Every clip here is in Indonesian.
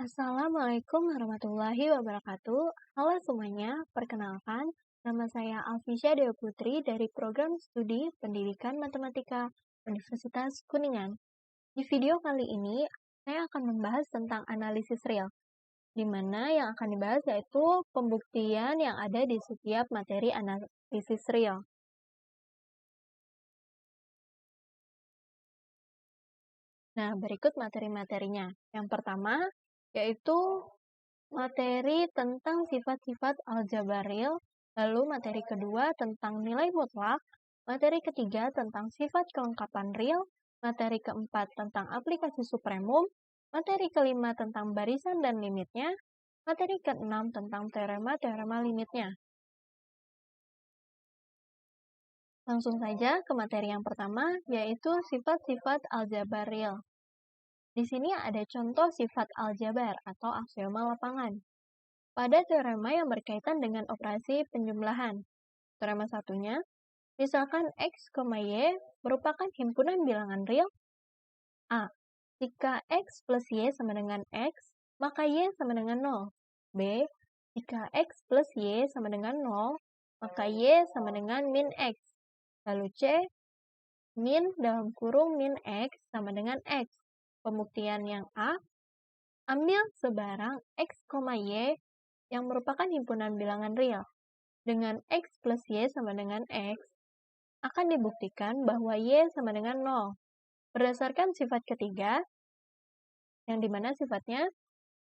Assalamualaikum warahmatullahi wabarakatuh. Halo semuanya, perkenalkan, nama saya Alfisya Dewa Putri dari Program Studi Pendidikan Matematika Universitas Kuningan. Di video kali ini, saya akan membahas tentang analisis real, di mana yang akan dibahas yaitu pembuktian yang ada di setiap materi analisis real. Nah, berikut materi-materinya. Yang pertama, yaitu materi tentang sifat-sifat aljabar real, lalu materi kedua tentang nilai mutlak, materi ketiga tentang sifat kelengkapan real, materi keempat tentang aplikasi supremum, materi kelima tentang barisan dan limitnya, materi keenam tentang teorema-teorema limitnya. Langsung saja ke materi yang pertama, yaitu sifat-sifat aljabar real. Di sini ada contoh sifat aljabar atau aksioma lapangan. Pada teorema yang berkaitan dengan operasi penjumlahan. Teorema satunya, misalkan X, Y merupakan himpunan bilangan real A. Jika X plus Y sama dengan X, maka Y sama dengan 0. B. Jika X plus Y sama dengan 0, maka Y sama dengan min X. Lalu C. Min dalam kurung min X sama dengan X. Pembuktian yang A, ambil sebarang X, Y yang merupakan himpunan bilangan real dengan X plus Y sama dengan X, akan dibuktikan bahwa Y sama dengan 0. Berdasarkan sifat ketiga, yang dimana sifatnya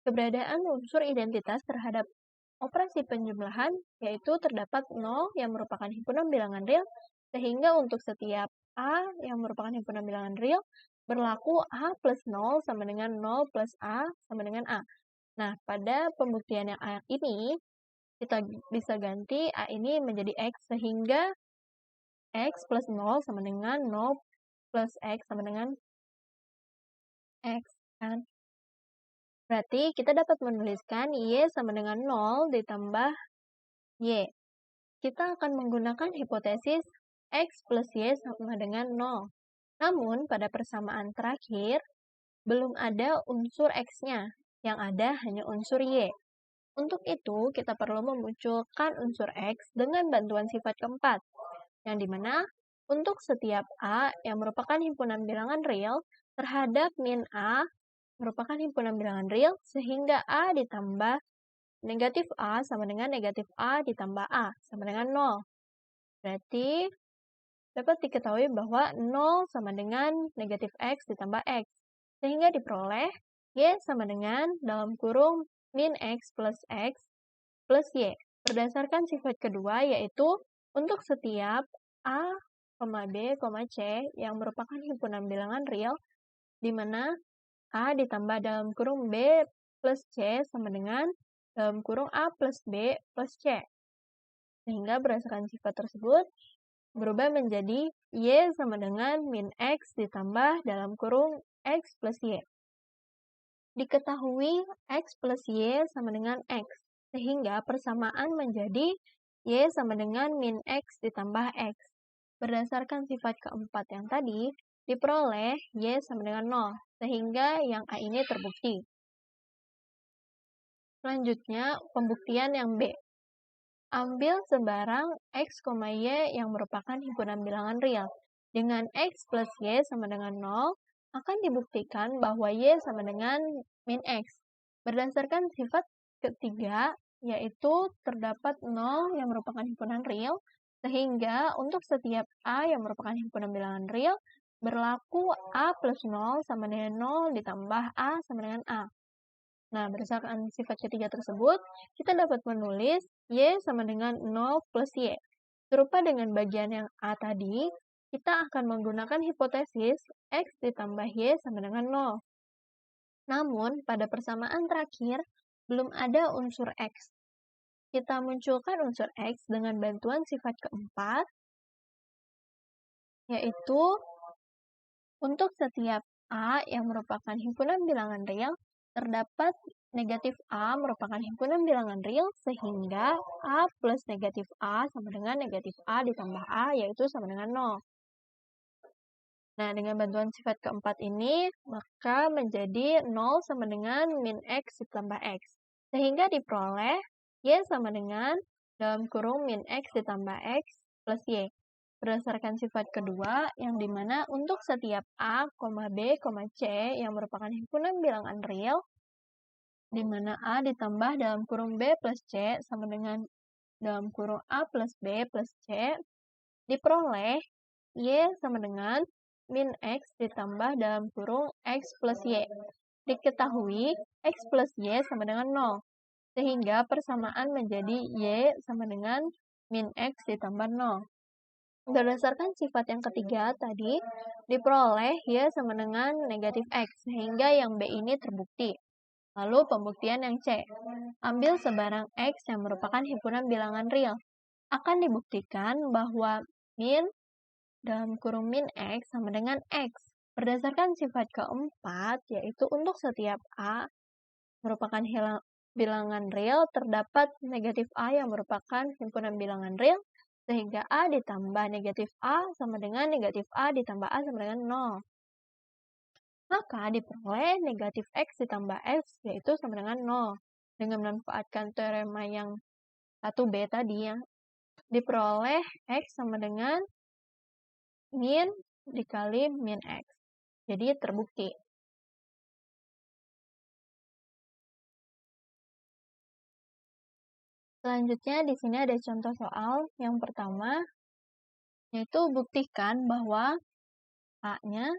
keberadaan unsur identitas terhadap operasi penjumlahan, yaitu terdapat 0 yang merupakan himpunan bilangan real, sehingga untuk setiap A yang merupakan himpunan bilangan real, berlaku A plus 0 sama dengan 0 plus A sama dengan A. Nah, pada pembuktian yang A ini, kita bisa ganti A ini menjadi X, sehingga X plus 0 sama dengan 0 plus X sama dengan X, kan? Berarti kita dapat menuliskan Y sama dengan 0 ditambah Y. Kita akan menggunakan hipotesis X plus Y sama dengan 0. Namun, pada persamaan terakhir, belum ada unsur X-nya, yang ada hanya unsur Y. Untuk itu, kita perlu memunculkan unsur X dengan bantuan sifat keempat, yang dimana untuk setiap A yang merupakan himpunan bilangan real terhadap min A merupakan himpunan bilangan real, sehingga A ditambah negatif A sama dengan negatif A ditambah A sama dengan 0. Berarti dapat diketahui bahwa 0 sama dengan negatif X ditambah X, sehingga diperoleh Y sama dengan dalam kurung min X plus Y. Berdasarkan sifat kedua, yaitu untuk setiap A, B, C yang merupakan himpunan bilangan real, di mana A ditambah dalam kurung B plus C sama dengan dalam kurung A plus B plus C. Sehingga berdasarkan sifat tersebut, berubah menjadi Y sama dengan min X ditambah dalam kurung X plus Y. Diketahui X plus Y sama dengan X, sehingga persamaan menjadi Y sama dengan min X ditambah X. Berdasarkan sifat keempat yang tadi, diperoleh Y sama dengan 0, sehingga yang A ini terbukti. Selanjutnya, pembuktian yang B. Ambil sebarang X, Y yang merupakan himpunan bilangan real. Dengan X plus Y sama dengan 0, akan dibuktikan bahwa Y sama dengan min X. Berdasarkan sifat ketiga, yaitu terdapat 0 yang merupakan himpunan real, sehingga untuk setiap A yang merupakan himpunan bilangan real, berlaku A plus 0 sama dengan 0 ditambah A sama dengan A. Nah, berdasarkan sifat ketiga tersebut, kita dapat menulis Y sama dengan 0 plus Y. Serupa dengan bagian yang A tadi, kita akan menggunakan hipotesis X ditambah Y sama dengan 0. Namun, pada persamaan terakhir, belum ada unsur X. Kita munculkan unsur X dengan bantuan sifat keempat, yaitu untuk setiap A yang merupakan himpunan bilangan real, terdapat negatif A merupakan himpunan bilangan real, sehingga A plus negatif A sama dengan negatif A ditambah A, yaitu sama dengan 0. Nah, dengan bantuan sifat keempat ini, maka menjadi 0 sama dengan min X ditambah X. Sehingga diperoleh Y sama dengan dalam kurung min X ditambah X plus Y. Berdasarkan sifat kedua, yang dimana untuk setiap A, B, C yang merupakan himpunan bilangan real, di mana A ditambah dalam kurung B plus C sama dengan dalam kurung A plus B plus C, diperoleh Y sama dengan min X ditambah dalam kurung X plus Y. Diketahui X plus Y sama dengan 0, sehingga persamaan menjadi Y sama dengan min X ditambah 0. Berdasarkan sifat yang ketiga tadi, diperoleh Y sama dengan negatif X, sehingga yang B ini terbukti. Lalu pembuktian yang C. Ambil sebarang X yang merupakan himpunan bilangan real. Akan dibuktikan bahwa min dalam kurung min X sama dengan X. Berdasarkan sifat keempat, yaitu untuk setiap A merupakan bilangan real, terdapat negatif A yang merupakan himpunan bilangan real, sehingga A ditambah negatif A sama dengan negatif A ditambah A sama dengan 0. Maka diperoleh negatif X ditambah X, yaitu sama dengan 0. Dengan memanfaatkan teorema yang 1B tadi, ya, diperoleh X sama dengan min dikali min X. Jadi terbukti. Selanjutnya di sini ada contoh soal. Yang pertama, yaitu buktikan bahwa A-nya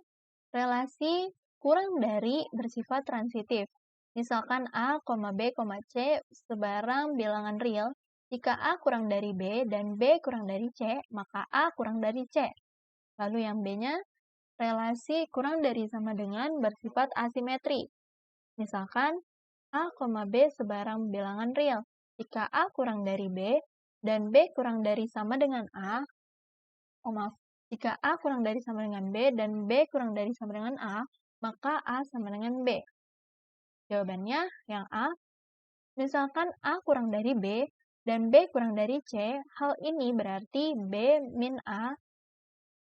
relasi kurang dari bersifat transitif. Misalkan A, B, C sebarang bilangan real. Jika A kurang dari B dan B kurang dari C, maka A kurang dari C. Lalu yang B-nya, relasi kurang dari sama dengan bersifat asimetri. Misalkan A, B sebarang bilangan real. Jika A kurang dari B dan B kurang dari sama dengan A, jika A kurang dari sama dengan B dan B kurang dari sama dengan A, maka A sama dengan B. Jawabannya yang A. Misalkan A kurang dari B dan B kurang dari C, hal ini berarti B min A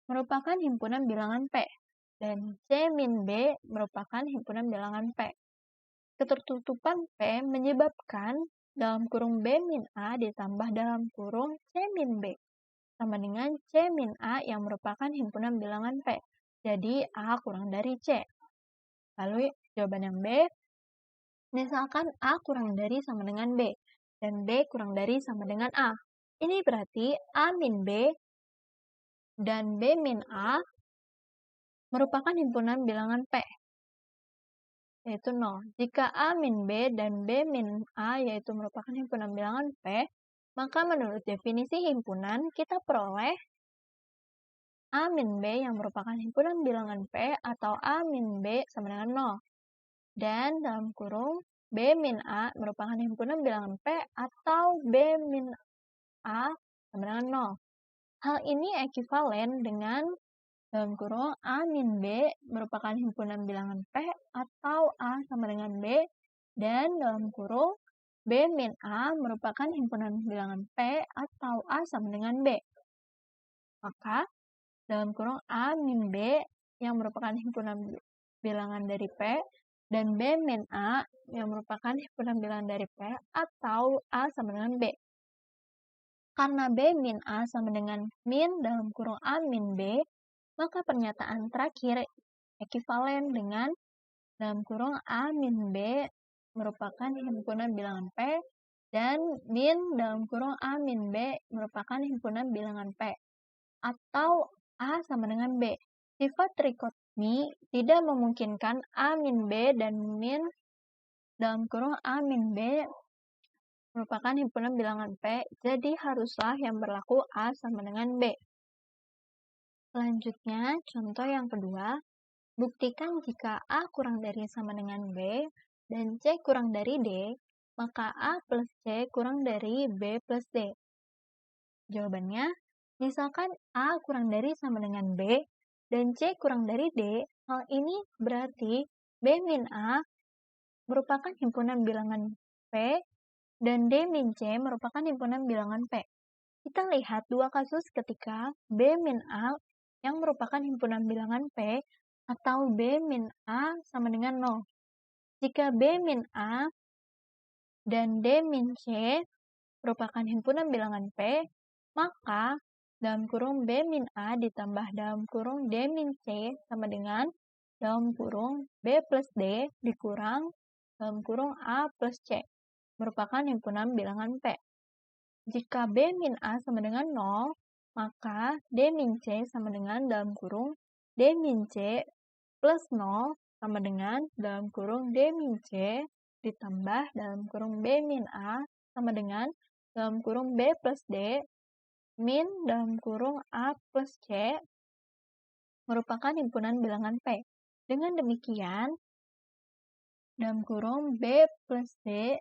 merupakan himpunan bilangan P dan C min B merupakan himpunan bilangan P. Ketertutupan P menyebabkan dalam kurung B min A ditambah dalam kurung C min B sama dengan C min A yang merupakan himpunan bilangan P. Jadi A kurang dari C. Lalu jawaban yang B, misalkan A kurang dari sama dengan B dan B kurang dari sama dengan A. Ini berarti A min B dan B min A merupakan himpunan bilangan P, yaitu 0. Jika A min B dan B min A yaitu merupakan himpunan bilangan P, maka menurut definisi himpunan, kita peroleh A min B yang merupakan himpunan bilangan P atau A min B sama dengan 0. Dan dalam kurung, B min A merupakan himpunan bilangan P atau B min A sama dengan 0. Hal ini ekivalen dengan dalam kurung A min B merupakan himpunan bilangan P atau A sama dengan B, dan dalam kurung B min A merupakan himpunan bilangan P atau A sama dengan B. Maka dalam kurung A min B yang merupakan himpunan bilangan dari P dan B min A yang merupakan himpunan bilangan dari P atau A sama dengan B. Karena B min A sama dengan min dalam kurung A min B, maka pernyataan terakhir ekivalen dengan dalam kurung A min B merupakan himpunan bilangan P dan min dalam kurung A min B merupakan himpunan bilangan P atau A sama dengan B. Sifat trikotomi tidak memungkinkan A min B dan min dalam kurung A min B merupakan himpunan bilangan P, jadi haruslah yang berlaku A sama dengan B. Selanjutnya, contoh yang kedua, buktikan jika A kurang dari sama dengan B dan C kurang dari D, maka A plus C kurang dari B plus D. Jawabannya, misalkan A kurang dari sama dengan B dan C kurang dari D, hal ini berarti B min A merupakan himpunan bilangan P dan D min C merupakan himpunan bilangan P. Kita lihat dua kasus ketika B min A yang merupakan himpunan bilangan P atau B min A sama dengan 0. Jika B min A dan D min C merupakan himpunan bilangan P, maka dalam kurung B min A ditambah dalam kurung D min C sama dengan dalam kurung B plus D dikurang dalam kurung A plus C, merupakan himpunan bilangan P. Jika B min A sama dengan 0, maka D min C sama dengan dalam kurung D min C plus 0 sama dengan dalam kurung D min C ditambah dalam kurung B min A sama dengan dalam kurung B plus D min dalam kurung A plus C merupakan himpunan bilangan P. Dengan demikian, dalam kurung B plus D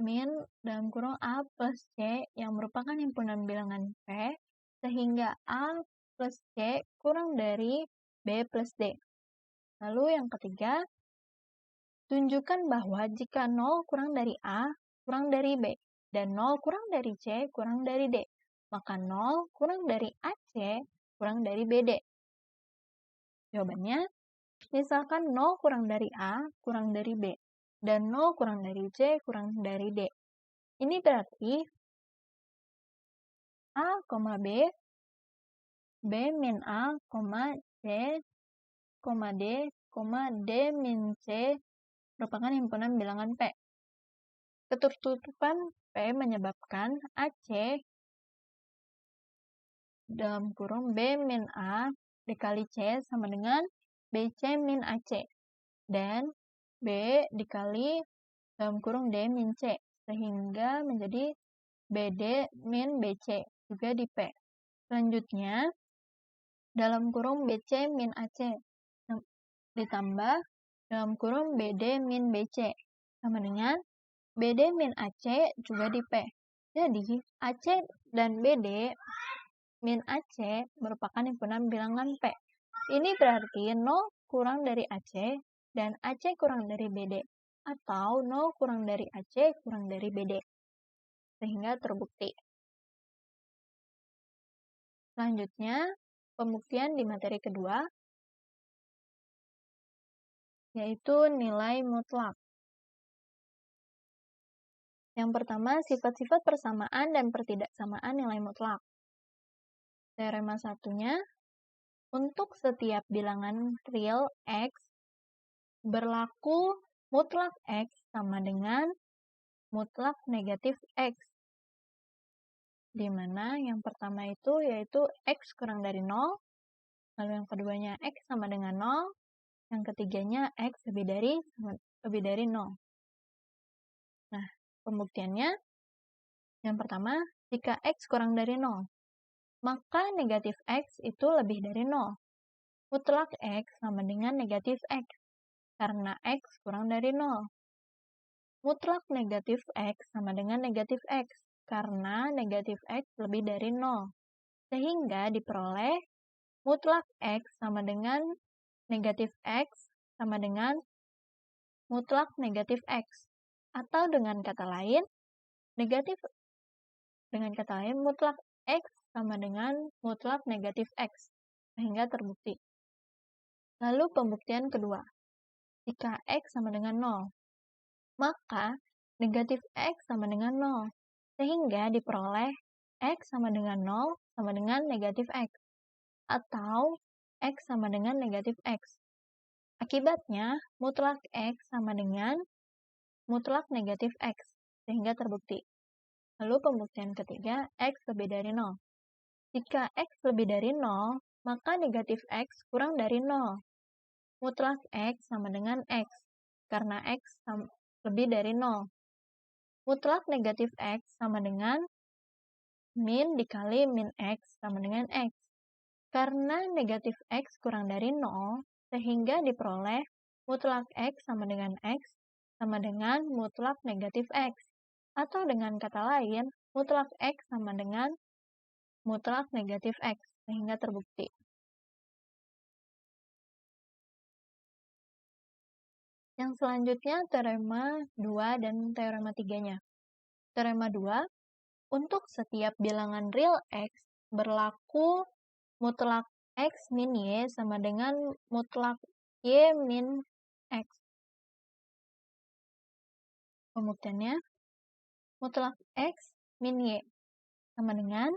min dalam kurung A plus C yang merupakan himpunan bilangan P, sehingga A plus C kurang dari B plus D. Lalu yang ketiga, tunjukkan bahwa jika 0 kurang dari A, kurang dari B, dan 0 kurang dari C, kurang dari D, maka 0 kurang dari AC, kurang dari BD. Jawabannya, misalkan 0 kurang dari A, kurang dari B, dan 0 kurang dari C, kurang dari D. Ini berarti A, B, B min A, C, D, D min C merupakan himpunan bilangan P. Ketertutupan P menyebabkan AC dalam kurung B min A dikali C sama dengan BC min AC. Dan B dikali dalam kurung D min C, sehingga menjadi BD min BC, juga di P. Selanjutnya, dalam kurung BC min AC ditambah dalam kurung BD min BC, sama dengan BD min AC juga di P. Jadi, AC dan BD min AC merupakan himpunan bilangan P. Ini berarti 0 kurang dari AC dan AC kurang dari BD, atau 0 kurang dari AC kurang dari BD, sehingga terbukti. Selanjutnya, pembuktian di materi kedua, yaitu nilai mutlak. Yang pertama, sifat-sifat persamaan dan pertidaksamaan nilai mutlak. Teorema satunya, untuk setiap bilangan real X, berlaku mutlak X sama dengan mutlak negatif X. Di mana yang pertama itu yaitu X kurang dari 0, lalu yang keduanya X sama dengan 0, yang ketiganya X lebih dari 0. Nah, pembuktiannya, yang pertama, jika X kurang dari 0, maka negatif X itu lebih dari 0. Mutlak X sama dengan negatif X, karena X kurang dari 0. Mutlak negatif X sama dengan negatif X, karena negatif X lebih dari 0. Sehingga diperoleh mutlak X sama dengan negatif X sama dengan mutlak negatif X. Atau dengan kata lain, mutlak X sama dengan mutlak negatif X, sehingga terbukti. Lalu pembuktian kedua, jika X sama dengan 0, maka negatif X sama dengan 0, sehingga diperoleh X sama dengan 0 sama dengan negatif X, atau X sama dengan negatif X. Akibatnya, mutlak X sama dengan mutlak negatif X, sehingga terbukti. Lalu pembuktian ketiga, X lebih dari 0. Jika X lebih dari 0, maka negatif X kurang dari 0. Mutlak X sama dengan X, karena X lebih dari 0. Mutlak negatif X sama dengan min dikali min X sama dengan X. Karena negatif X kurang dari 0, sehingga diperoleh mutlak X sama dengan X sama dengan mutlak negatif X. Atau dengan kata lain, mutlak X sama dengan mutlak negatif X, sehingga terbukti. Yang selanjutnya, teorema 2 dan teorema 3-nya. Teorema 2, untuk setiap bilangan real X berlaku mutlak X min Y sama dengan mutlak Y min X. Pembuktiannya, mutlak X min Y sama dengan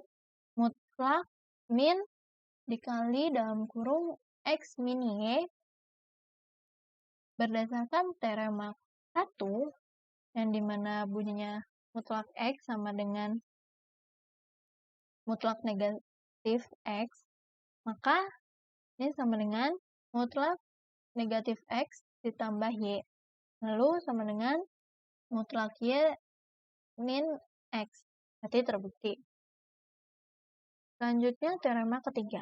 mutlak min dikali dalam kurung X min Y berdasarkan teorema 1 yang dimana bunyinya mutlak X sama dengan mutlak negatif X, maka ini sama dengan mutlak negatif X ditambah Y, lalu sama dengan mutlak Y min X, berarti terbukti. Selanjutnya teorema ketiga.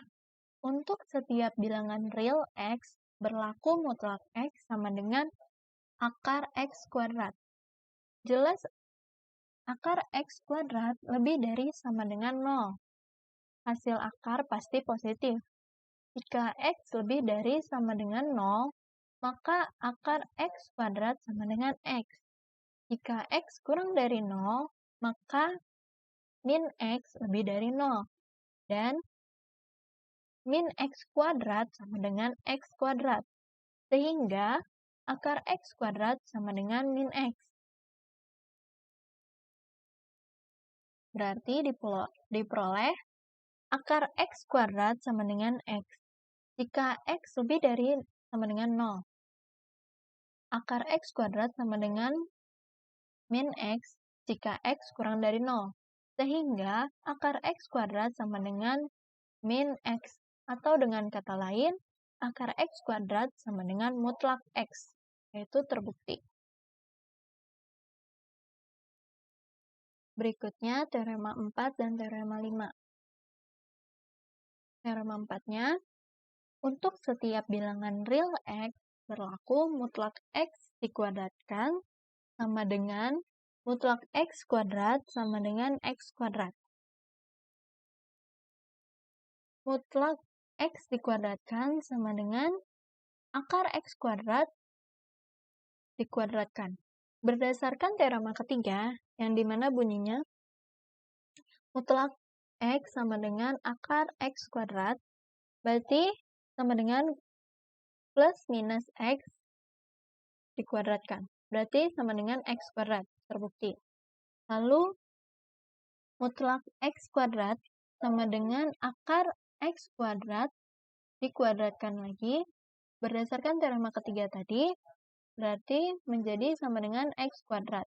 Untuk setiap bilangan real X, berlaku mutlak X sama dengan akar X kuadrat. Jelas akar X kuadrat lebih dari sama dengan 0. Hasil akar pasti positif. Jika X lebih dari sama dengan 0, maka akar X kuadrat sama dengan X. Jika X kurang dari 0, maka min X lebih dari 0. Dan min X kuadrat sama dengan X kuadrat. Sehingga akar X kuadrat sama dengan min X. Berarti diperoleh akar X kuadrat sama dengan X. Jika X lebih dari sama dengan 0. Akar X kuadrat sama dengan min X jika X kurang dari 0. Sehingga akar X kuadrat sama dengan min X. Atau dengan kata lain, akar X kuadrat sama dengan mutlak X. Yaitu terbukti. Berikutnya teorema 4 dan teorema 5. Teorema 4-nya, untuk setiap bilangan real X, berlaku mutlak X dikuadratkan sama dengan mutlak X kuadrat sama dengan X kuadrat. Mutlak X dikuadratkan sama dengan akar X kuadrat dikuadratkan. Berdasarkan teorema ketiga, yang dimana bunyinya mutlak X sama dengan akar X kuadrat, berarti sama dengan plus minus X dikuadratkan. Berarti sama dengan X kuadrat, terbukti. Lalu, mutlak X kuadrat sama dengan akar X kuadrat dikuadratkan lagi. Berdasarkan teorema ketiga tadi, berarti menjadi sama dengan X kuadrat.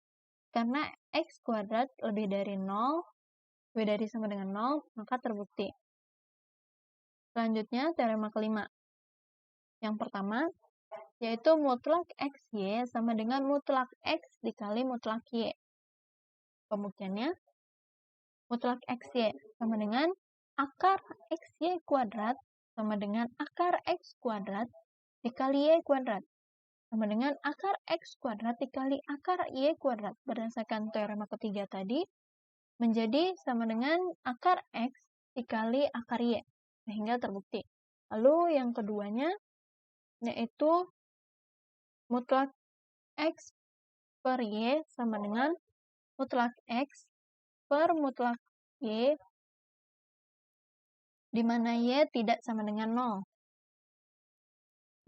Karena X kuadrat lebih dari 0, lebih dari sama dengan 0, maka terbukti. Selanjutnya, teorema kelima. Yang pertama, yaitu mutlak XY sama dengan mutlak X dikali mutlak Y. Pembuktiannya, mutlak XY sama dengan akar XY kuadrat sama dengan akar X kuadrat dikali Y kuadrat. Sama dengan akar X kuadrat dikali akar Y kuadrat. Berdasarkan teorema ketiga tadi, menjadi sama dengan akar X dikali akar Y. Sehingga terbukti. Lalu yang keduanya, yaitu mutlak X per Y sama dengan mutlak X per mutlak Y, di mana Y tidak sama dengan 0.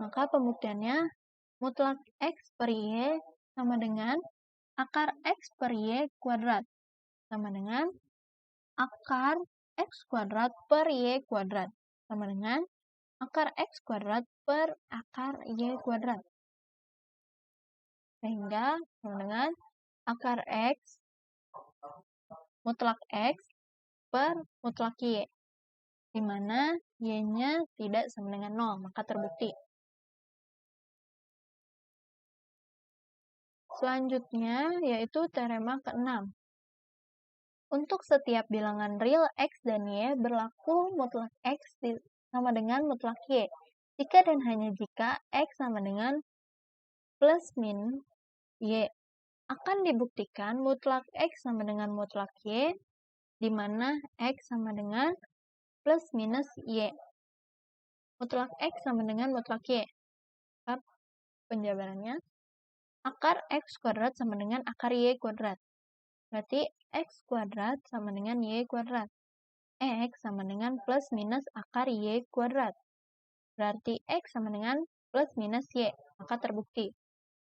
Maka pembuktiannya, mutlak X per Y sama dengan akar X per Y kuadrat. Sama dengan akar X kuadrat per Y kuadrat. Sama dengan akar X kuadrat per akar Y kuadrat. Sehingga sama dengan akar X mutlak X per mutlak Y. Di mana Y-nya tidak sama dengan 0, maka terbukti. Selanjutnya, yaitu teorema ke-6. Untuk setiap bilangan real X dan Y, berlaku mutlak X sama dengan mutlak Y. Jika dan hanya jika X sama dengan plus min Y. Akan dibuktikan mutlak X sama dengan mutlak Y, di mana X sama dengan plus minus Y. Mutlak X sama dengan mutlak Y. Penjabarannya, akar X kuadrat sama dengan akar Y kuadrat. Berarti X kuadrat sama dengan Y kuadrat. X sama dengan plus minus akar Y kuadrat. Berarti X sama dengan plus minus Y, maka terbukti.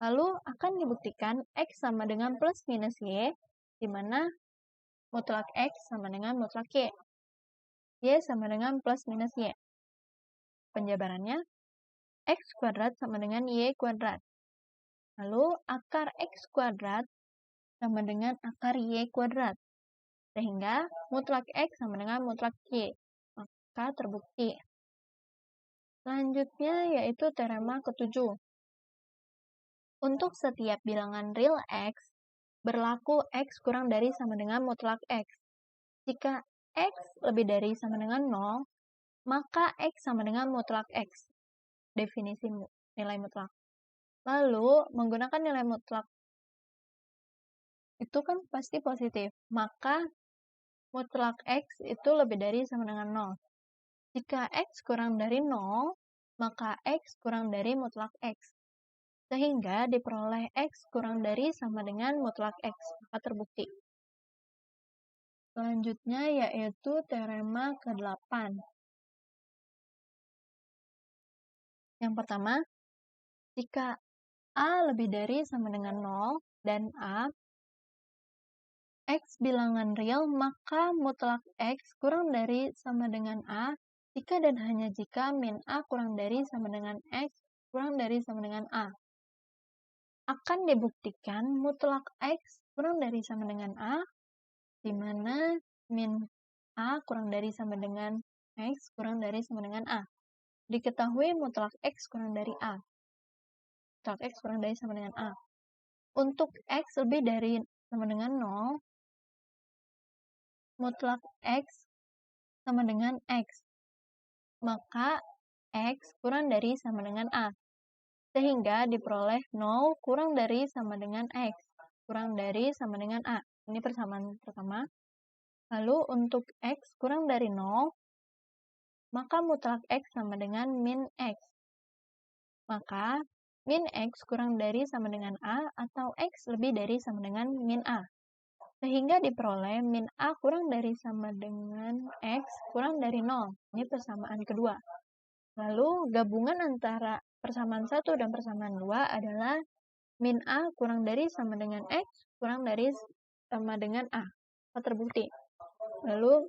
Lalu akan dibuktikan X sama dengan plus minus Y, di mana mutlak X sama dengan mutlak Y. Y sama dengan plus minus Y. Penjabarannya, X kuadrat sama dengan Y kuadrat. Lalu akar X kuadrat sama dengan akar Y kuadrat. Sehingga mutlak X sama dengan mutlak Y. Maka terbukti. Selanjutnya yaitu teorema ketujuh. Untuk setiap bilangan real X, berlaku X kurang dari sama dengan mutlak X. Jika X lebih dari sama dengan 0, maka X sama dengan mutlak X. Definisi nilai mutlak. Lalu, menggunakan nilai mutlak itu kan pasti positif. Maka, mutlak X itu lebih dari sama dengan 0. Jika X kurang dari 0, maka X kurang dari mutlak X. Sehingga diperoleh X kurang dari sama dengan mutlak X. Maka terbukti. Selanjutnya yaitu teorema ke-8. Yang pertama, jika A lebih dari sama dengan 0 dan A X bilangan real, maka mutlak X kurang dari sama dengan A jika dan hanya jika min A kurang dari sama dengan X kurang dari sama dengan A. Akan dibuktikan mutlak X kurang dari sama dengan A, di mana min A kurang dari sama dengan X kurang dari sama dengan A. Diketahui mutlak X kurang dari A. Mutlak X kurang dari sama dengan A. Untuk X lebih dari sama dengan 0, mutlak X sama dengan X. Maka X kurang dari sama dengan A. Sehingga diperoleh 0 kurang dari sama dengan X. Kurang dari sama dengan A. Ini persamaan pertama. Lalu untuk X kurang dari 0, maka mutlak X sama dengan min X. Maka min X kurang dari sama dengan A atau X lebih dari sama dengan min A. Sehingga diperoleh min A kurang dari sama dengan X kurang dari 0. Ini persamaan kedua. Lalu gabungan antara persamaan 1 dan persamaan 2 adalah min A kurang dari sama dengan X kurang dari sama dengan A. Terbukti. Lalu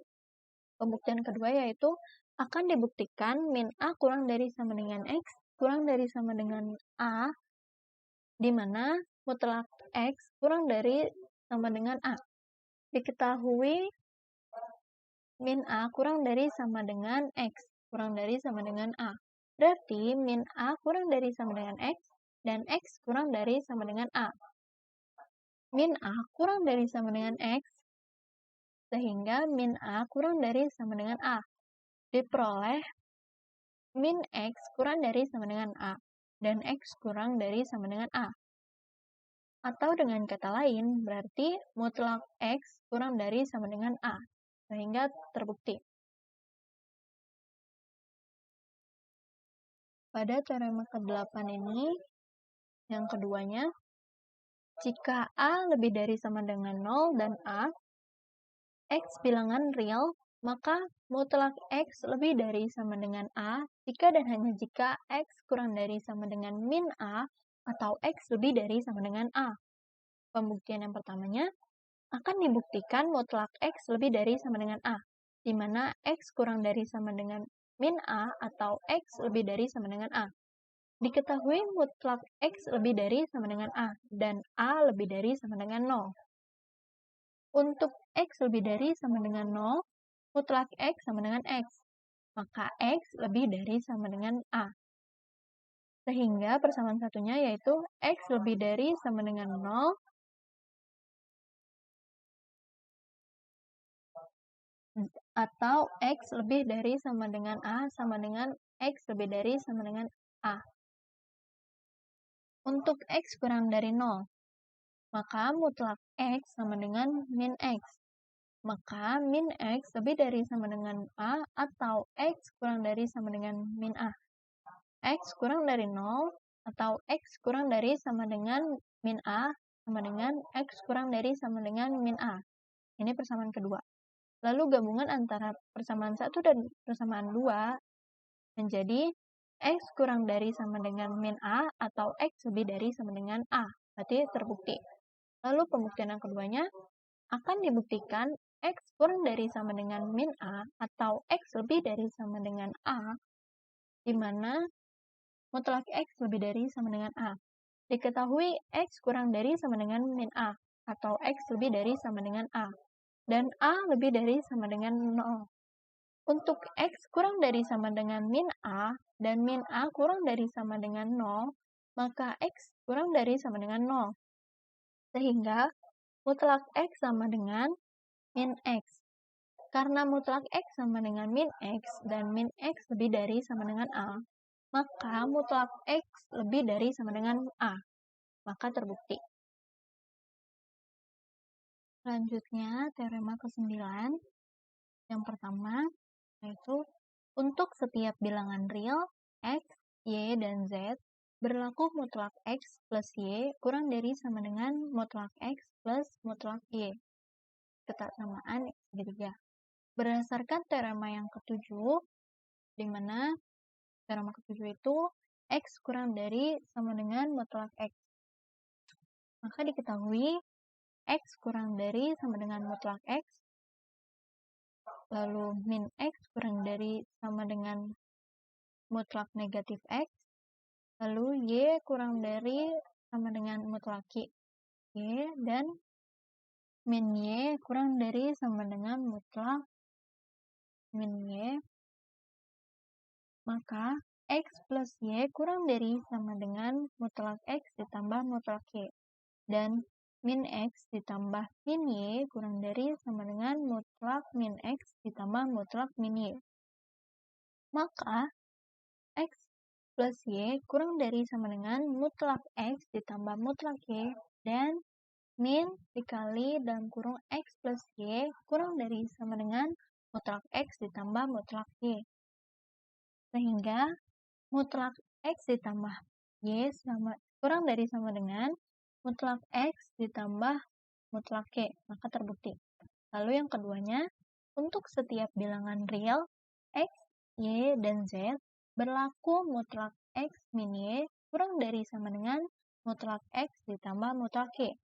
pembuktian kedua yaitu akan dibuktikan min A kurang dari sama dengan X kurang dari sama dengan A, di mana mutlak X kurang dari sama dengan A. Diketahui min A kurang dari sama dengan X kurang dari sama dengan A. Berarti min A kurang dari sama dengan X dan X kurang dari sama dengan A. Min A kurang dari sama dengan X, sehingga min A kurang dari sama dengan A. Diperoleh min X kurang dari sama dengan A dan X kurang dari sama dengan A. Atau dengan kata lain, berarti mutlak X kurang dari sama dengan A, sehingga terbukti. Pada teorema ke-8 ini, yang keduanya, jika A lebih dari sama dengan 0 dan A, X bilangan real, maka mutlak X lebih dari sama dengan A jika dan hanya jika X kurang dari sama dengan min A atau X lebih dari sama dengan A. Pembuktian yang pertamanya, akan dibuktikan mutlak X lebih dari sama dengan A, di mana X kurang dari sama dengan min A atau X lebih dari sama dengan A. Diketahui mutlak X lebih dari sama dengan A, dan A lebih dari sama dengan 0. Untuk X lebih dari sama dengan 0, mutlak X sama dengan X, maka X lebih dari sama dengan A. Sehingga persamaan satunya yaitu X lebih dari sama dengan 0, atau X lebih dari sama dengan A sama dengan X lebih dari sama dengan A. Untuk X kurang dari 0, maka mutlak X sama dengan min X. Maka min X lebih dari sama dengan A atau X kurang dari sama dengan min A. X kurang dari 0 atau X kurang dari sama dengan min A sama dengan X kurang dari sama dengan min A. Ini persamaan kedua. Lalu gabungan antara persamaan 1 dan persamaan 2 menjadi X kurang dari sama dengan min A atau X lebih dari sama dengan A. Berarti terbukti. Lalu pembuktian yang keduanya akan dibuktikan X kurang dari sama dengan min A atau X lebih dari sama dengan A, di mana mutlak X lebih dari sama dengan A. Diketahui X kurang dari sama dengan min A, atau X lebih dari sama dengan A, dan A lebih dari sama dengan 0. Untuk X kurang dari sama dengan min A, dan min A kurang dari sama dengan 0, maka X kurang dari sama dengan 0. Sehingga mutlak X sama dengan min X. Karena mutlak X sama dengan min X, dan min X lebih dari sama dengan A, maka mutlak X lebih dari sama dengan A. Maka terbukti. Selanjutnya, teorema ke-9. Yang pertama, yaitu untuk setiap bilangan real X, Y, dan Z, berlaku mutlak X plus Y kurang dari sama dengan mutlak X plus mutlak Y. Kesamaan X segitiga. Berdasarkan teorema yang ke-7, di mana teorema ke-7 itu X kurang dari sama dengan mutlak X. Maka diketahui X kurang dari sama dengan mutlak X, lalu min X kurang dari sama dengan mutlak negatif X, lalu Y kurang dari sama dengan mutlak Y, dan min Y kurang dari sama dengan mutlak min Y. Maka X plus Y kurang dari sama dengan mutlak X ditambah mutlak Y. Dan min X ditambah min Y kurang dari sama dengan mutlak min X ditambah mutlak min Y. Maka X plus Y kurang dari sama dengan mutlak X ditambah mutlak Y, dan min dikali dalam kurung X plus Y kurang dari sama dengan mutlak X ditambah mutlak Y. Sehingga mutlak X ditambah Y kurang dari sama dengan mutlak X ditambah mutlak Y, maka terbukti. Lalu yang keduanya, untuk setiap bilangan real X, Y, dan Z, berlaku mutlak X min Y kurang dari sama dengan mutlak X ditambah mutlak Y.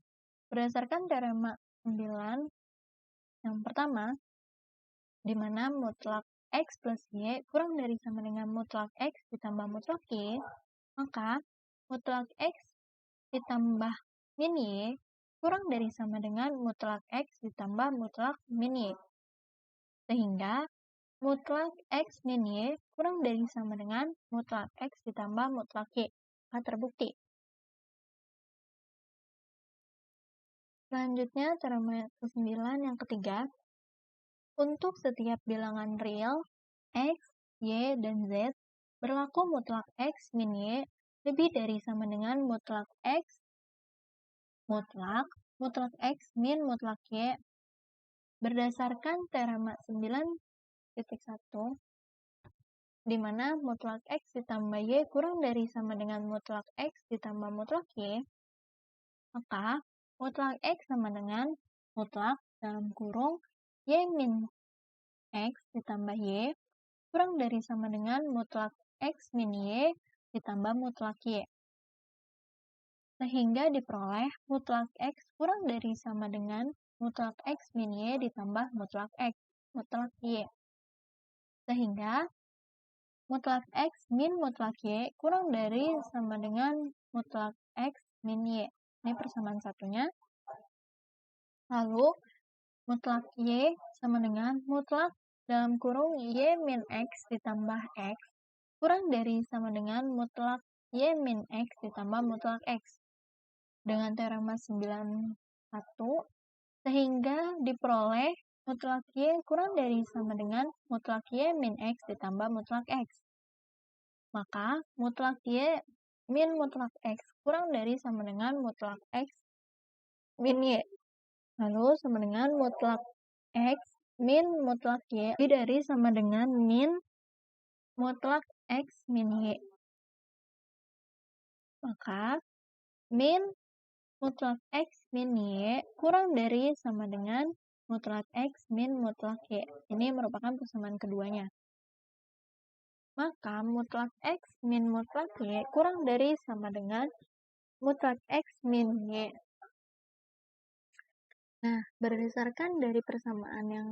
Berdasarkan teorema 9 yang pertama, di mana mutlak X plus Y kurang dari sama dengan mutlak X ditambah mutlak Y, maka mutlak X ditambah min Y kurang dari sama dengan mutlak X ditambah mutlak min Y. Sehingga mutlak X min Y kurang dari sama dengan mutlak X ditambah mutlak Y. Maka terbukti. Selanjutnya, teorema ke-9 yang ketiga. Untuk setiap bilangan real X, Y, dan Z, berlaku mutlak X min Y lebih dari sama dengan mutlak X mutlak X min mutlak Y. Berdasarkan teorema 9.1, di mana mutlak X ditambah Y kurang dari sama dengan mutlak X ditambah mutlak Y, maka mutlak X sama dengan mutlak dalam kurung Y min X ditambah Y kurang dari sama dengan mutlak X min Y ditambah mutlak Y. Sehingga diperoleh mutlak X kurang dari sama dengan mutlak X min Y ditambah mutlak X, mutlak Y. Sehingga mutlak X min mutlak Y kurang dari sama dengan mutlak X min Y. Ini persamaan satunya. Lalu mutlak Y sama dengan mutlak dalam kurung Y min X ditambah X kurang dari sama dengan mutlak Y min X ditambah mutlak X. Dengan teorema 9.1, sehingga diperoleh mutlak Y kurang dari sama dengan mutlak Y min X ditambah mutlak X. Maka mutlak Y min mutlak X kurang dari sama dengan mutlak X min Y. Lalu sama dengan mutlak X min mutlak Y lebih dari sama dengan min mutlak X min Y. Maka min mutlak X min Y kurang dari sama dengan mutlak X min mutlak Y. Ini merupakan persamaan keduanya. Maka mutlak X min mutlak Y kurang dari sama dengan mutlak X min Y. Nah, berdasarkan dari persamaan yang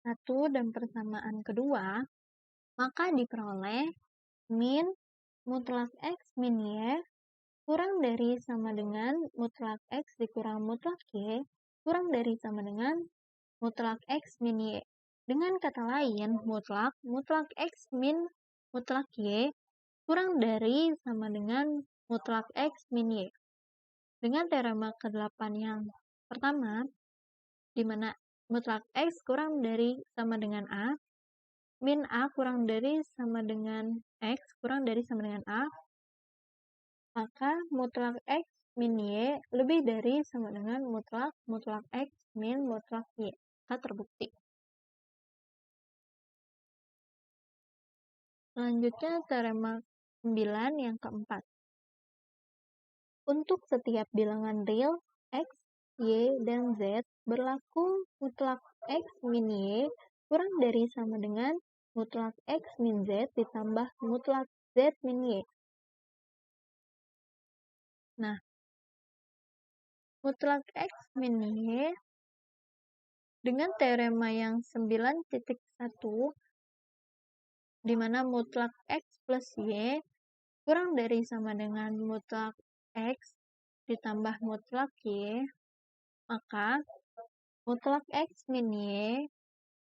satu dan persamaan kedua, maka diperoleh min mutlak X min Y kurang dari sama dengan mutlak X dikurang mutlak Y kurang dari sama dengan mutlak X min Y. Dengan kata lain, mutlak X min mutlak Y kurang dari sama dengan mutlak X min Y. Dengan teorema ke-8 yang pertama, di mana mutlak X kurang dari sama dengan A, min A kurang dari sama dengan X kurang dari sama dengan A, maka mutlak X min Y lebih dari sama dengan mutlak X min mutlak Y. Maka terbukti. Selanjutnya teorema 9 yang keempat. Untuk setiap bilangan real X, Y, dan Z berlaku mutlak X min Y kurang dari sama dengan mutlak X min Z ditambah mutlak Z min Y. Nah, mutlak X min Y dengan teorema yang 9.1 di mana mutlak X plus Y kurang dari sama dengan mutlak X ditambah mutlak Y, maka mutlak X min Y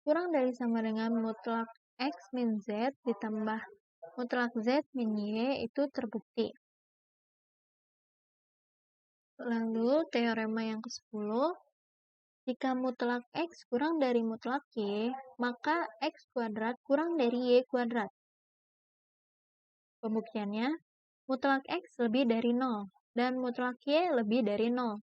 kurang dari sama dengan mutlak X min Z ditambah mutlak Z min Y itu terbukti. Lalu teorema yang ke-10, jika mutlak X kurang dari mutlak Y, maka X kuadrat kurang dari Y kuadrat. Pembuktiannya, mutlak X lebih dari 0 dan mutlak Y lebih dari 0.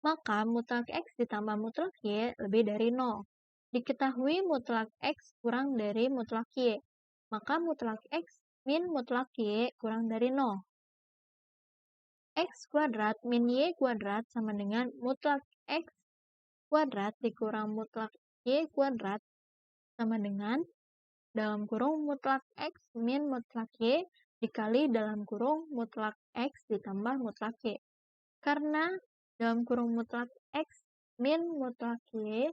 Maka mutlak X ditambah mutlak Y lebih dari 0. Diketahui mutlak X kurang dari mutlak Y, maka mutlak X min mutlak Y kurang dari 0. X kuadrat min Y kuadrat sama dengan mutlak X kuadrat dikurang mutlak Y kuadrat sama dengan dalam kurung mutlak X min mutlak Y dikali dalam kurung mutlak X ditambah mutlak Y. Karena dalam kurung mutlak X min mutlak Y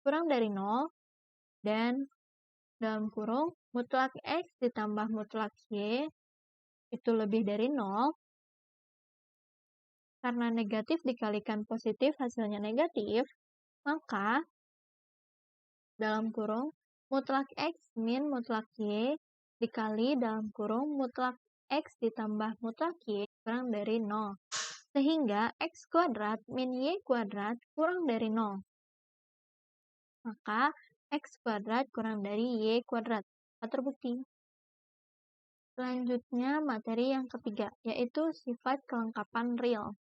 kurang dari 0 dan dalam kurung mutlak X ditambah mutlak Y itu lebih dari 0, karena negatif dikalikan positif hasilnya negatif, maka dalam kurung mutlak X min mutlak Y dikali dalam kurung mutlak X ditambah mutlak Y kurang dari 0. Sehingga X kuadrat min Y kuadrat kurang dari 0. Maka X kuadrat kurang dari Y kuadrat. Terbukti. Selanjutnya materi yang ketiga, yaitu sifat kelengkapan real.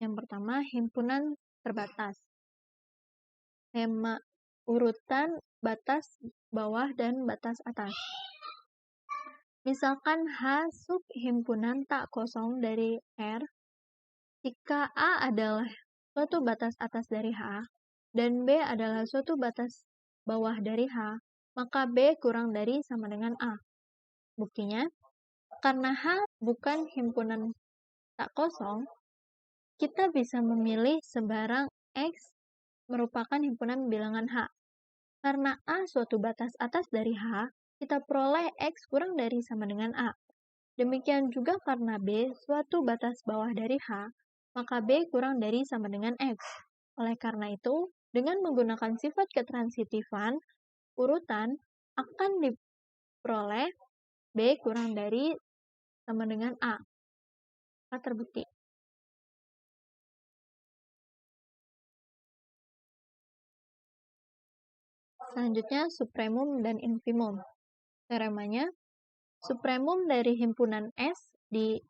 Yang pertama, himpunan terbatas. Tema urutan batas bawah dan batas atas. Misalkan H sub himpunan tak kosong dari R, jika A adalah suatu batas atas dari H, dan B adalah suatu batas bawah dari H, maka B kurang dari sama dengan A. Buktinya, karena H bukan himpunan tak kosong, kita bisa memilih sebarang X merupakan himpunan bilangan H. Karena A suatu batas atas dari H, kita peroleh X kurang dari sama dengan A. Demikian juga karena B suatu batas bawah dari H, maka B kurang dari sama dengan X. Oleh karena itu, dengan menggunakan sifat ketransitifan, urutan akan diperoleh B kurang dari sama dengan A. Terbukti. Selanjutnya, supremum dan infimum. Teoremanya, supremum dari himpunan S di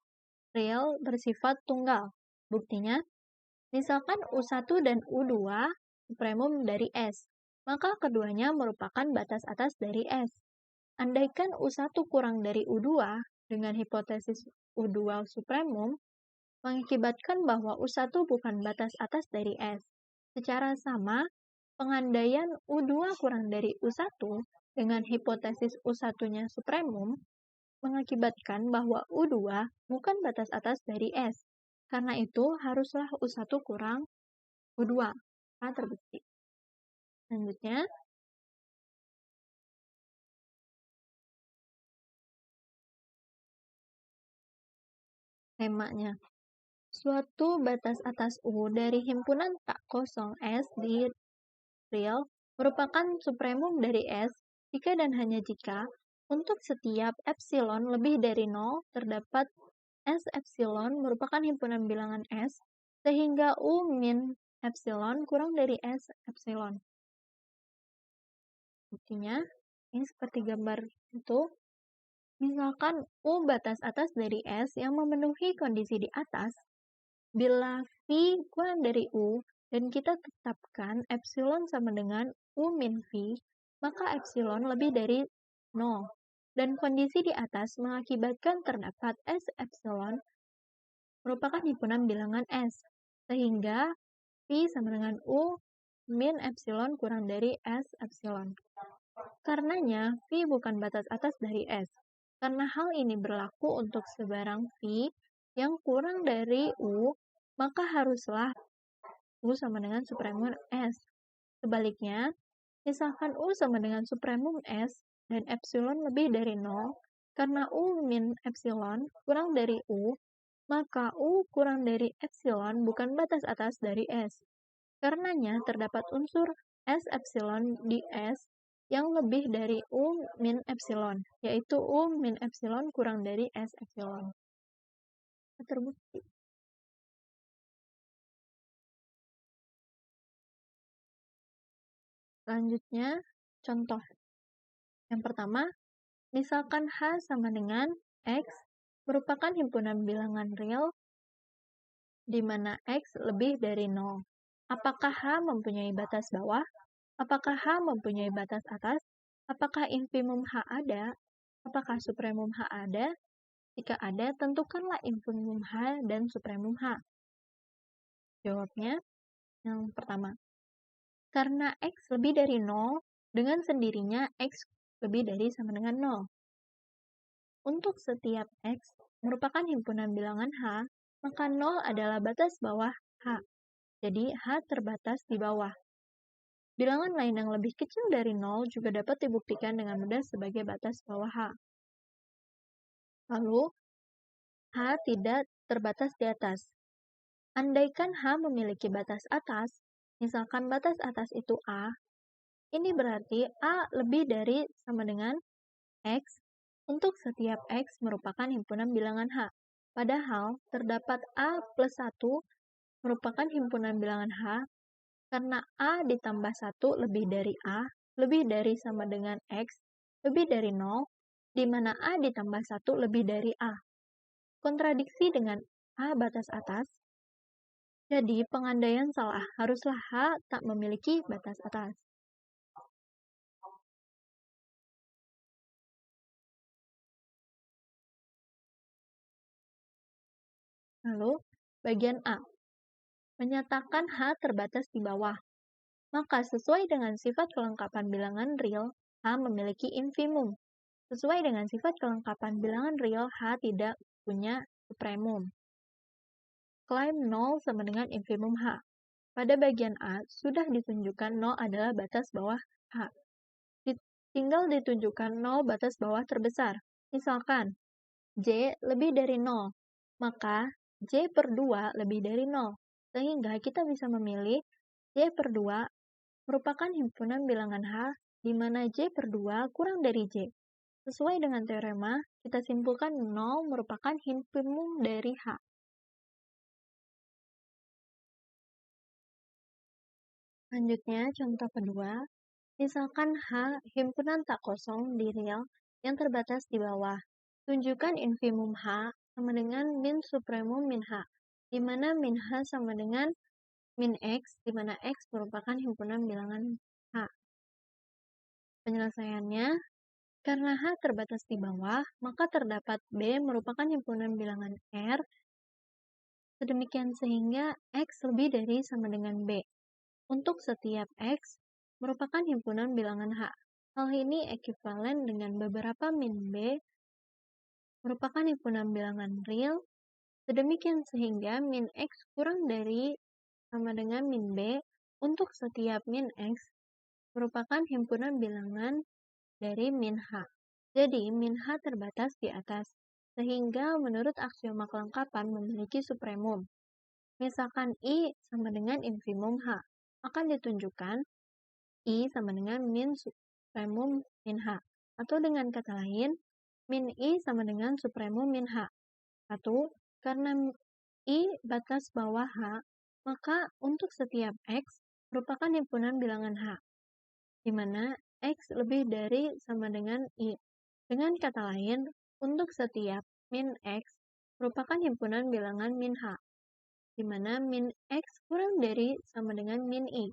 real bersifat tunggal. Buktinya, misalkan U1 dan U2 supremum dari S, maka keduanya merupakan batas atas dari S. Andaikan U1 kurang dari U2 dengan hipotesis U2 supremum, mengakibatkan bahwa U1 bukan batas atas dari S. Secara sama, pengandaian U2 kurang dari U1 dengan hipotesis U1-nya supremum mengakibatkan bahwa U2 bukan batas atas dari S. Karena itu, haruslah U1 kurang U2. H terbukti. Selanjutnya, lemanya. Suatu batas atas U dari himpunan tak kosong S di real merupakan supremum dari S jika dan hanya jika untuk setiap epsilon lebih dari 0 terdapat S epsilon merupakan himpunan bilangan S sehingga U min epsilon kurang dari S epsilon. Buktinya, ini seperti gambar itu. Misalkan U batas atas dari S yang memenuhi kondisi di atas, bila V kurang dari U dan kita tetapkan epsilon sama dengan U min V, maka epsilon lebih dari 0. Dan kondisi di atas mengakibatkan terdapat S epsilon merupakan himpunan bilangan S, sehingga V sama dengan U min epsilon kurang dari S epsilon. Karenanya, V bukan batas atas dari S. Karena hal ini berlaku untuk sebarang V yang kurang dari U, maka haruslah U sama dengan supremum S. Sebaliknya, misalkan U sama dengan supremum S dan epsilon lebih dari 0, karena U min epsilon kurang dari U, maka U kurang dari epsilon bukan batas atas dari S. Karenanya, terdapat unsur S epsilon di S yang lebih dari U min epsilon, yaitu U min epsilon kurang dari S epsilon. Terbukti. Selanjutnya, contoh. Yang pertama, misalkan H sama dengan X merupakan himpunan bilangan real di mana X lebih dari 0. Apakah H mempunyai batas bawah? Apakah H mempunyai batas atas? Apakah infimum H ada? Apakah supremum H ada? Jika ada, tentukanlah infimum H dan supremum H. Jawabnya, yang pertama. Karena X lebih dari 0, dengan sendirinya X lebih dari sama dengan 0. Untuk setiap X merupakan himpunan bilangan H, maka 0 adalah batas bawah H. Jadi, H terbatas di bawah. Bilangan lain yang lebih kecil dari 0 juga dapat dibuktikan dengan mudah sebagai batas bawah H. Lalu, H tidak terbatas di atas. Andaikan H memiliki batas atas, misalkan batas atas itu A, ini berarti A lebih dari sama dengan X untuk setiap X merupakan himpunan bilangan H. Padahal, terdapat A plus 1 merupakan himpunan bilangan H karena A ditambah 1 lebih dari A, lebih dari sama dengan X, lebih dari 0, di mana A ditambah 1 lebih dari A. Kontradiksi dengan A batas atas, jadi pengandaian salah, haruslah H tak memiliki batas atas. Lalu, bagian A. Menyatakan H terbatas di bawah. Maka sesuai dengan sifat kelengkapan bilangan real, H memiliki infimum. Sesuai dengan sifat kelengkapan bilangan real, H tidak punya supremum. Klaim 0 sama dengan infimum H. Pada bagian A, sudah ditunjukkan 0 adalah batas bawah H. Tinggal ditunjukkan 0 batas bawah terbesar. Misalkan, J lebih dari 0, maka J per 2 lebih dari 0. Sehingga kita bisa memilih J per 2 merupakan himpunan bilangan H di mana J per 2 kurang dari J. Sesuai dengan teorema, kita simpulkan 0 merupakan himpunum dari H. Selanjutnya, contoh kedua. Misalkan H himpunan tak kosong di real yang terbatas di bawah. Tunjukkan infimum H sama dengan min supremum min H, di mana min H sama dengan min X, di mana X merupakan himpunan bilangan H. Penyelesaiannya, karena H terbatas di bawah, maka terdapat B merupakan himpunan bilangan R, sedemikian sehingga X lebih dari sama dengan B. untuk setiap X merupakan himpunan bilangan H. Hal ini ekuivalen dengan beberapa min B merupakan himpunan bilangan real, sedemikian sehingga min X kurang dari sama dengan min B untuk setiap min X merupakan himpunan bilangan dari min H. Jadi, min H terbatas di atas, sehingga menurut aksioma kelengkapan memiliki supremum. Misalkan I sama dengan infimum H, akan ditunjukkan I sama dengan min supremum min H. Atau dengan kata lain, min I sama dengan supremum min H. 1. Karena I batas bawah H, maka untuk setiap X merupakan himpunan bilangan H, di mana X lebih dari sama dengan I. Dengan kata lain, untuk setiap min X merupakan himpunan bilangan min H, di mana min X kurang dari sama dengan min I.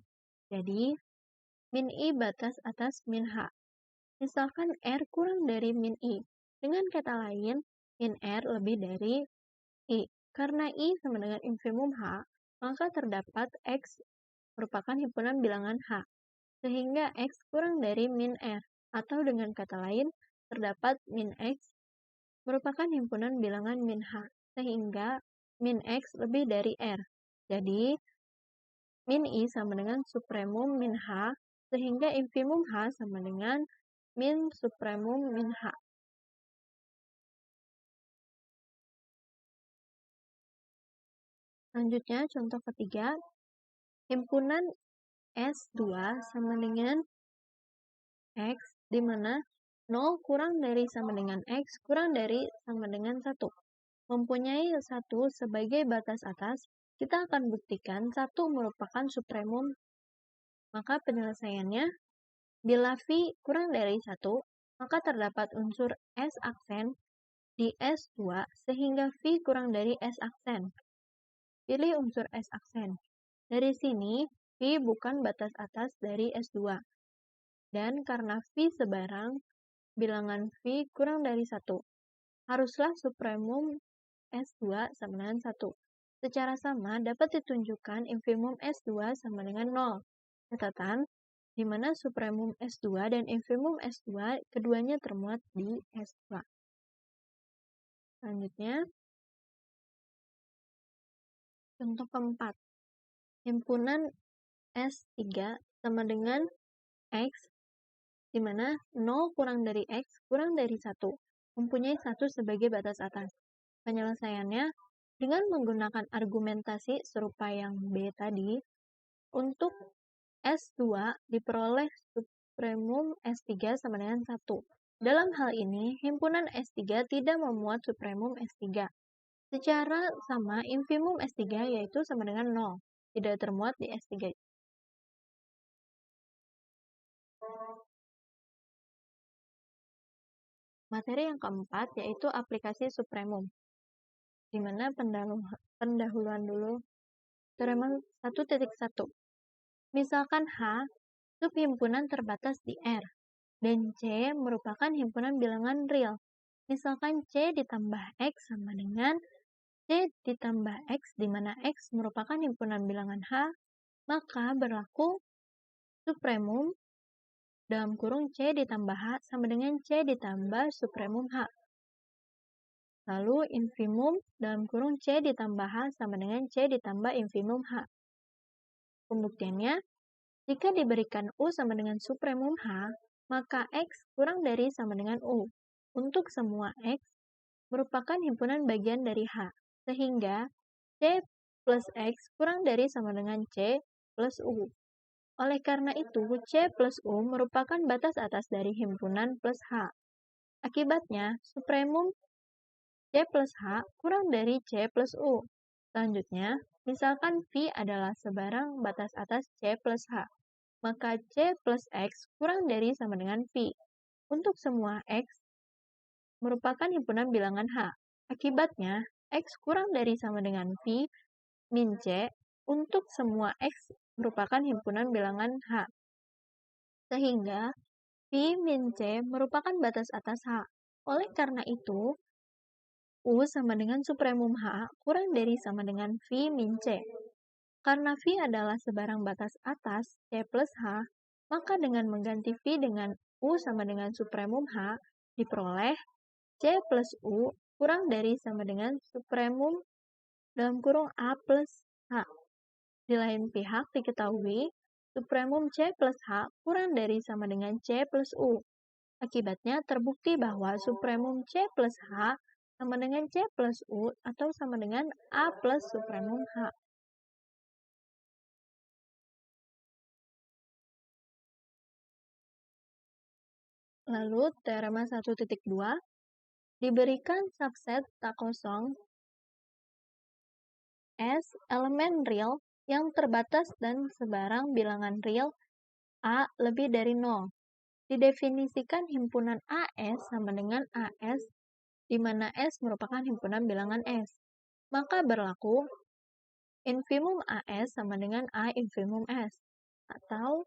Jadi, min I batas atas min H. Misalkan R kurang dari min I. Dengan kata lain, min R lebih dari I. Karena I sama dengan infimum H, maka terdapat X merupakan himpunan bilangan H, sehingga X kurang dari min R. Atau dengan kata lain, terdapat min X merupakan himpunan bilangan min H, sehingga min X lebih dari R. Jadi, min I sama dengan supremum min H, sehingga infimum H sama dengan min supremum min H. Selanjutnya, contoh ketiga, himpunan S2 sama dengan X, di mana 0 kurang dari sama dengan X kurang dari sama dengan 1. Mempunyai 1 sebagai batas atas, kita akan buktikan 1 merupakan supremum. Maka penyelesaiannya, bila V kurang dari 1, maka terdapat unsur S aksen di S2 sehingga V kurang dari S aksen. Pilih unsur S aksen. Dari sini, V bukan batas atas dari S2. Dan karena V sebarang, bilangan V kurang dari 1. Haruslah supremum S2 sama dengan 1. Secara sama dapat ditunjukkan infimum S2 sama dengan 0. Catatan, di mana supremum S2 dan infimum S2 keduanya termuat di S2. Selanjutnya, contoh keempat. Himpunan S3 sama dengan X, di mana 0 kurang dari X kurang dari 1, mempunyai 1 sebagai batas atas. Penyelesaiannya, dengan menggunakan argumentasi serupa yang B tadi, untuk S2 diperoleh supremum S3 sama dengan 1. Dalam hal ini, himpunan S3 tidak memuat supremum S3. Secara sama, infimum S3 yaitu sama dengan 0, tidak termuat di S3. Materi yang keempat yaitu aplikasi supremum, di mana pendahuluan dulu teorema 1.1. Misalkan H subhimpunan terbatas di R, dan C merupakan himpunan bilangan real. Misalkan C ditambah X sama dengan C ditambah X, di mana X merupakan himpunan bilangan H, maka berlaku supremum dalam kurung C ditambah H sama dengan C ditambah supremum H. Lalu infimum dalam kurung C ditambah H sama dengan C ditambah infimum H. Pembuktiannya, jika diberikan U sama dengan supremum H, maka X kurang dari sama dengan U. Untuk semua X merupakan himpunan bagian dari H, sehingga C plus X kurang dari sama dengan C plus U. Oleh karena itu, C plus U merupakan batas atas dari himpunan plus H. Akibatnya, supremum C plus H kurang dari C plus U. Selanjutnya, misalkan V adalah sebarang batas atas C plus H, maka C plus X kurang dari sama dengan V. Untuk semua X merupakan himpunan bilangan H. Akibatnya, X kurang dari sama dengan V min C untuk semua X merupakan himpunan bilangan H. Sehingga, V min C merupakan batas atas H. Oleh karena itu, U sama dengan supremum H kurang dari sama dengan V min C. Karena V adalah sebarang batas atas C plus H, maka dengan mengganti V dengan U sama dengan supremum H, diperoleh C plus U kurang dari sama dengan supremum dalam kurung A plus H. Di lain pihak diketahui supremum C plus H kurang dari sama dengan C plus U. Akibatnya terbukti bahwa supremum C plus H sama dengan C plus U atau sama dengan A plus supremum H. Lalu teorema 1.2 diberikan subset tak kosong S elemen real yang terbatas dan sebarang bilangan real A lebih dari 0. Didefinisikan himpunan AS sama dengan AS, di mana S merupakan himpunan bilangan S. Maka berlaku infimum AS sama dengan A infimum S, atau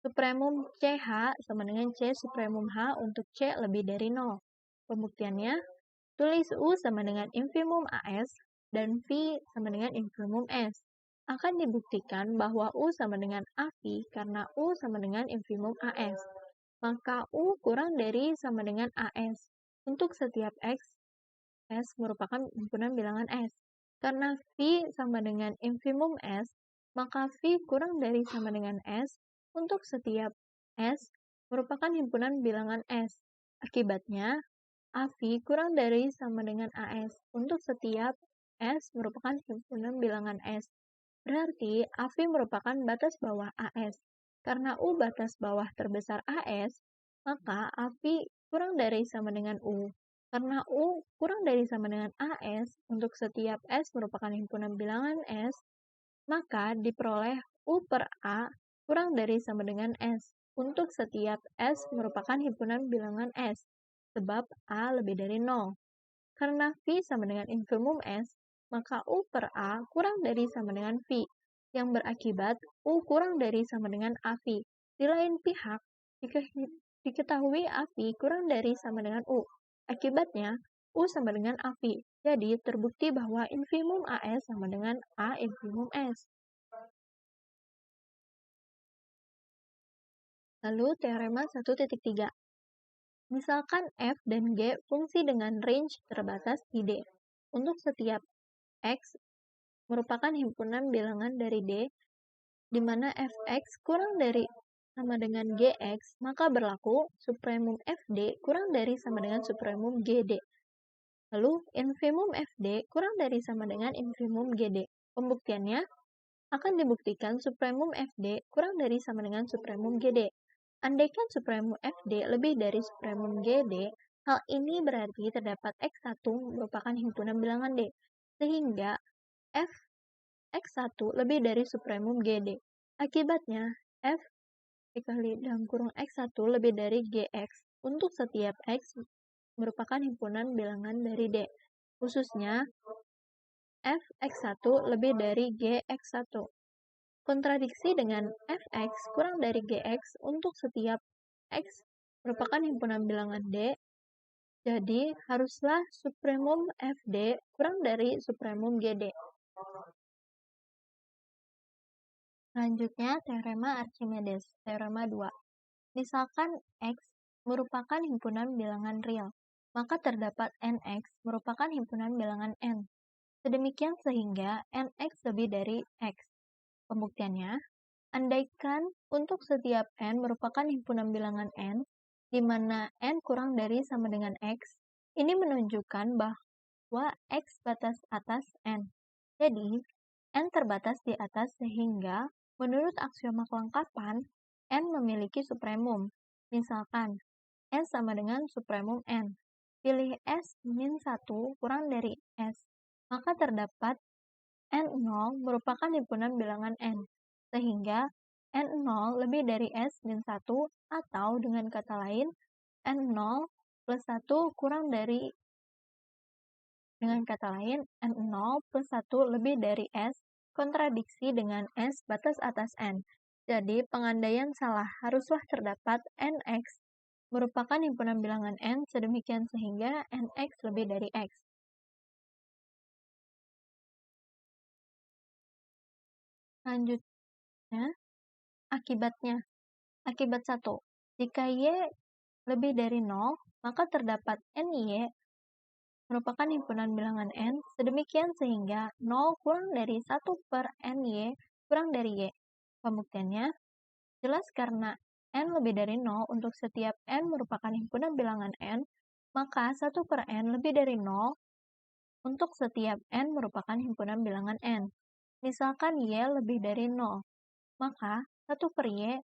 supremum CH sama dengan C supremum H untuk C lebih dari 0. Pembuktiannya, tulis U sama dengan infimum AS dan V sama dengan infimum S. Akan dibuktikan bahwa U sama dengan AV karena U sama dengan infimum AS. Maka U kurang dari sama dengan AS. Untuk setiap X, S merupakan himpunan bilangan S. Karena V sama dengan infimum S, maka V kurang dari sama dengan S untuk setiap S merupakan himpunan bilangan S. Akibatnya, AV kurang dari sama dengan AS untuk setiap S merupakan himpunan bilangan S. Berarti AV merupakan batas bawah AS. Karena U batas bawah terbesar AS, maka AV kurang dari sama dengan U. Karena U kurang dari sama dengan AS untuk setiap S merupakan himpunan bilangan S, maka diperoleh U per A kurang dari sama dengan S untuk setiap S merupakan himpunan bilangan S, sebab A lebih dari 0. Karena V sama dengan infimum S, maka U per A kurang dari sama dengan V, yang berakibat U kurang dari sama dengan AV. Di lain pihak, diketahui AV kurang dari sama dengan U. Akibatnya, U sama dengan AV. Jadi, terbukti bahwa infimum AS sama dengan A infimum S. Lalu, teorema 1.3. Misalkan F dan G fungsi dengan range terbatas di D. Untuk setiap X merupakan himpunan bilangan dari D, di mana Fx kurang dari sama dengan Gx, maka berlaku supremum Fd kurang dari sama dengan supremum Gd. Lalu, infimum Fd kurang dari sama dengan infimum Gd. Pembuktiannya akan dibuktikan supremum Fd kurang dari sama dengan supremum Gd. Andaikan supremum Fd lebih dari supremum Gd, hal ini berarti terdapat X1 merupakan himpunan bilangan D, sehingga F X1 lebih dari supremum Gd. Akibatnya, F dikali dalam kurung X1 lebih dari Gx untuk setiap X merupakan himpunan bilangan dari D. Khususnya, F X1 lebih dari Gx1. Kontradiksi dengan Fx kurang dari Gx untuk setiap X merupakan himpunan bilangan D, jadi haruslah supremum Fd kurang dari supremum Gd. Selanjutnya, teorema Archimedes, teorema 2. Misalkan X merupakan himpunan bilangan real, maka terdapat Nx merupakan himpunan bilangan N. Sedemikian sehingga Nx lebih dari X. Pembuktiannya, andaikan untuk setiap N merupakan himpunan bilangan N, di mana N kurang dari sama dengan X, ini menunjukkan bahwa X batas atas N. Jadi, N terbatas di atas sehingga menurut aksioma kelengkapan, N memiliki supremum. Misalkan, S sama dengan supremum N. Pilih S min 1 kurang dari S. Maka terdapat N0 merupakan himpunan bilangan N. Sehingga N0 lebih dari S min 1 atau dengan kata lain, N0 plus 1 kurang dari N0 plus 1 lebih dari S kontradiksi dengan S batas atas N. Jadi, pengandaian salah haruslah terdapat Nx merupakan himpunan bilangan N sedemikian sehingga Nx lebih dari X. Selanjutnya, akibatnya. Akibat 1. Jika Y lebih dari 0, maka terdapat NY merupakan himpunan bilangan N sedemikian sehingga 0 kurang dari 1 per NY kurang dari Y. Pembuktiannya, jelas karena N lebih dari 0 untuk setiap N merupakan himpunan bilangan N, maka 1 per N lebih dari 0 untuk setiap N merupakan himpunan bilangan N. Misalkan Y lebih dari 0, maka 1 per Y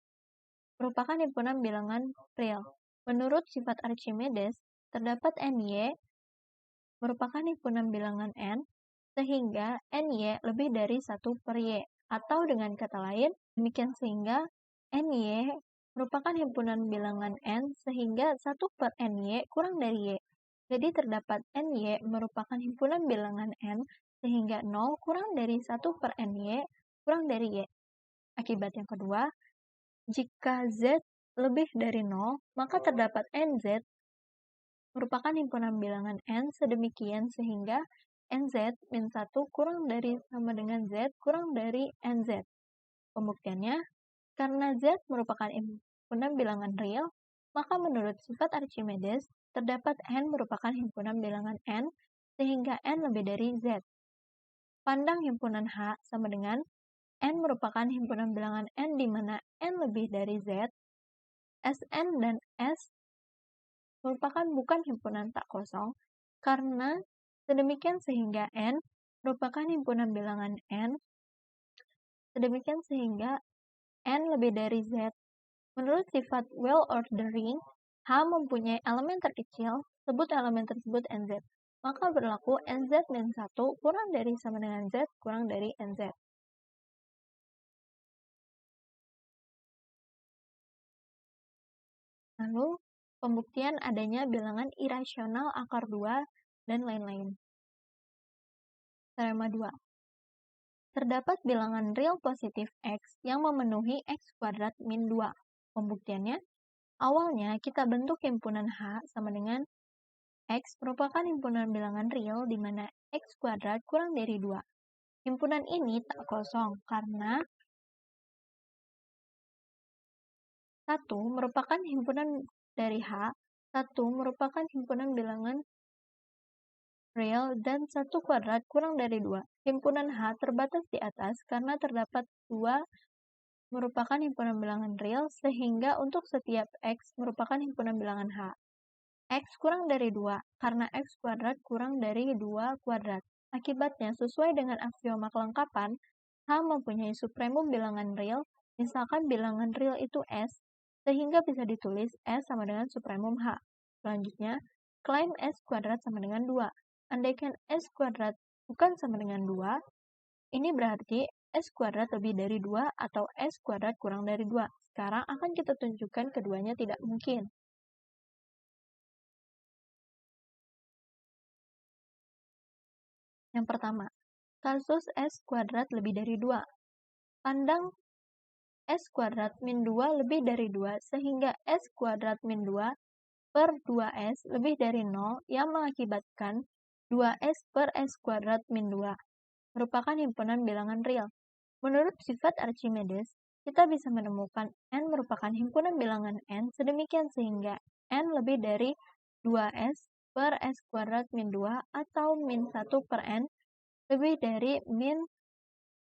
merupakan himpunan bilangan real. Menurut sifat Archimedes, terdapat NY merupakan himpunan bilangan N, sehingga NY lebih dari 1 per Y. Atau dengan kata lain, demikian sehingga NY merupakan himpunan bilangan N, sehingga 1 per NY kurang dari Y. Jadi terdapat NY merupakan himpunan bilangan N, sehingga 0 kurang dari 1 per NY kurang dari Y. Akibat yang kedua, jika Z lebih dari 0, maka terdapat NZ merupakan himpunan bilangan N sedemikian sehingga NZ min 1 kurang dari sama dengan Z kurang dari NZ. Pembuktiannya, karena Z merupakan himpunan bilangan real, maka menurut sifat Archimedes, terdapat N merupakan himpunan bilangan N sehingga N lebih dari Z. Pandang himpunan H sama dengan N merupakan himpunan bilangan N di mana N lebih dari Z, Sn dan S merupakan bukan himpunan tak kosong, karena sedemikian sehingga N merupakan himpunan bilangan N, sedemikian sehingga N lebih dari Z. Menurut sifat well ordering, H mempunyai elemen terkecil, sebut elemen tersebut NZ. Maka berlaku NZ min 1 kurang dari sama dengan Z kurang dari NZ. Lalu, pembuktian adanya bilangan irasional akar 2 dan lain-lain. Teorema 2. Terdapat bilangan real positif X yang memenuhi X kuadrat min 2. Pembuktiannya, awalnya kita bentuk himpunan H sama dengan X merupakan himpunan bilangan real di mana X kuadrat kurang dari 2. Himpunan ini tak kosong karena 1 merupakan himpunan dari H, 1 merupakan himpunan bilangan real, dan 1 kuadrat kurang dari 2. Himpunan H terbatas di atas karena terdapat 2 merupakan himpunan bilangan real, sehingga untuk setiap X merupakan himpunan bilangan H. X kurang dari 2 karena X kuadrat kurang dari 2 kuadrat. Akibatnya, sesuai dengan aksioma kelengkapan, H mempunyai supremum bilangan real, misalkan bilangan real itu S, sehingga bisa ditulis S sama dengan supremum H. Selanjutnya, klaim S kuadrat sama dengan 2. Andaikan S kuadrat bukan sama dengan 2, ini berarti S kuadrat lebih dari 2 atau S kuadrat kurang dari 2. Sekarang akan kita tunjukkan keduanya tidak mungkin. Yang pertama, kasus S kuadrat lebih dari 2. Pandang S kuadrat min 2 lebih dari 2 sehingga S kuadrat min 2 per 2S lebih dari 0 yang mengakibatkan 2S per S kuadrat min 2 merupakan himpunan bilangan real. Menurut sifat Archimedes, kita bisa menemukan N merupakan himpunan bilangan N sedemikian sehingga N lebih dari 2S per S kuadrat min 2 atau min 1 per N lebih dari min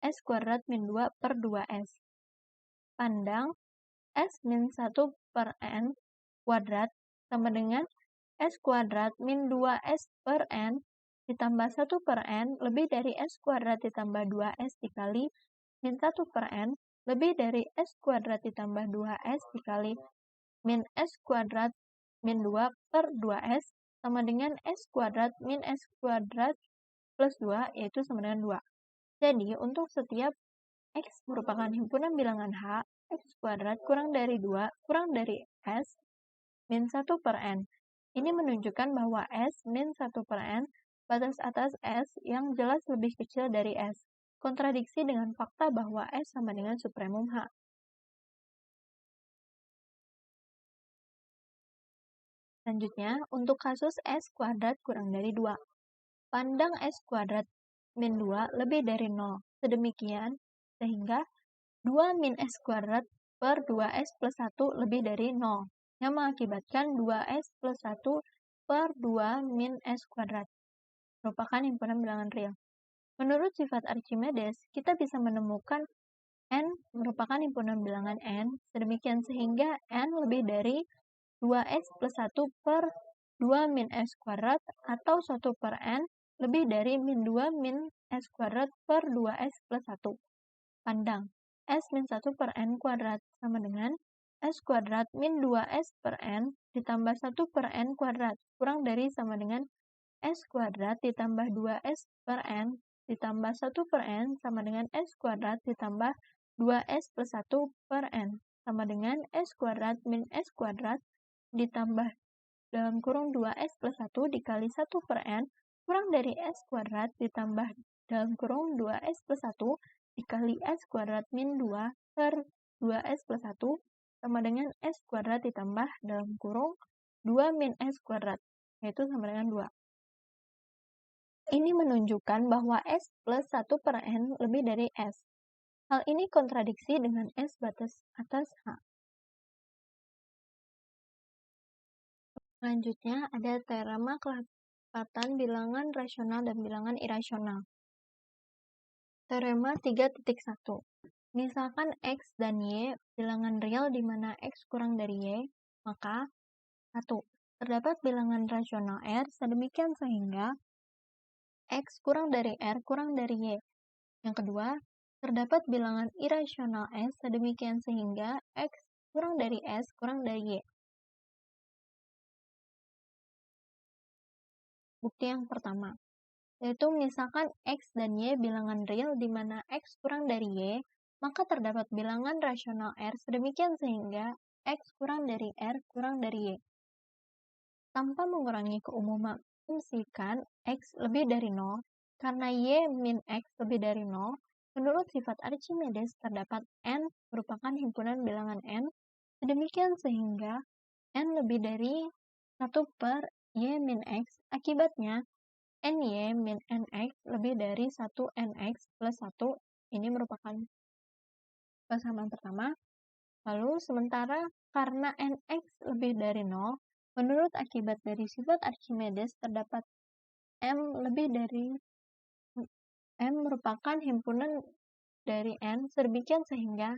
S kuadrat min 2 per 2S. Pandang S min 1 per N kuadrat sama dengan S kuadrat min 2S per N ditambah 1 per N lebih dari S kuadrat ditambah 2S dikali min 1 per N lebih dari S kuadrat ditambah 2S dikali min S kuadrat min 2 per 2S sama dengan S kuadrat min S kuadrat plus 2 yaitu sama dengan 2. Jadi, untuk setiap X merupakan himpunan bilangan H, X kuadrat kurang dari 2 kurang dari S min 1 per N. Ini menunjukkan bahwa S min 1 per N batas atas S yang jelas lebih kecil dari S. Kontradiksi dengan fakta bahwa S sama dengan supremum H. Selanjutnya, untuk kasus S kuadrat kurang dari 2. Pandang S kuadrat min 2 lebih dari 0. Sedemikian, sehingga 2 min S kuadrat per 2S plus 1 lebih dari 0, yang mengakibatkan 2S plus 1 per 2 min S kuadrat, merupakan himpunan bilangan real. Menurut sifat Archimedes, kita bisa menemukan N merupakan himpunan bilangan N, sedemikian sehingga N lebih dari 2S plus 1 per 2 min S kuadrat atau 1 per N lebih dari min 2 min S kuadrat per 2S plus 1. Pandang, S min 1 per N kuadrat sama dengan S kuadrat min 2S per N ditambah 1 per N kuadrat kurang dari sama dengan S kuadrat ditambah 2S per N ditambah 1 per N sama dengan S kuadrat ditambah 2S plus 1 per N sama dengan S kuadrat min S kuadrat ditambah dalam kurung 2S plus 1 dikali 1 per N kurang dari S kuadrat ditambah dalam kurung 2S plus 1 dikali S kuadrat min 2 per 2S plus 1 sama dengan S kuadrat ditambah dalam kurung 2 min S kuadrat, yaitu sama dengan 2. Ini menunjukkan bahwa S plus 1 per N lebih dari S. Hal ini kontradiksi dengan S batas atas H. Selanjutnya ada teorema kelipatan bilangan rasional dan bilangan irasional. Teorema 3.1. Misalkan X dan Y bilangan real di mana X kurang dari Y, maka 1. Terdapat bilangan rasional R sedemikian sehingga X kurang dari R kurang dari Y. Yang kedua, terdapat bilangan irasional S sedemikian sehingga X kurang dari S kurang dari Y. Bukti yang pertama, yaitu misalkan X dan Y bilangan real di mana X kurang dari Y, maka terdapat bilangan rasional R sedemikian sehingga X kurang dari R kurang dari Y. Tanpa mengurangi keumuman, asumsikan X lebih dari 0, karena Y min X lebih dari 0, menurut sifat Archimedes terdapat N merupakan himpunan bilangan N, sedemikian sehingga N lebih dari 1 per Y min X, akibatnya NY min NX lebih dari 1 NX plus 1, ini merupakan persamaan pertama. Lalu, sementara karena NX lebih dari 0, menurut akibat dari sifat Archimedes terdapat M lebih dari M merupakan himpunan dari N, sedemikian sehingga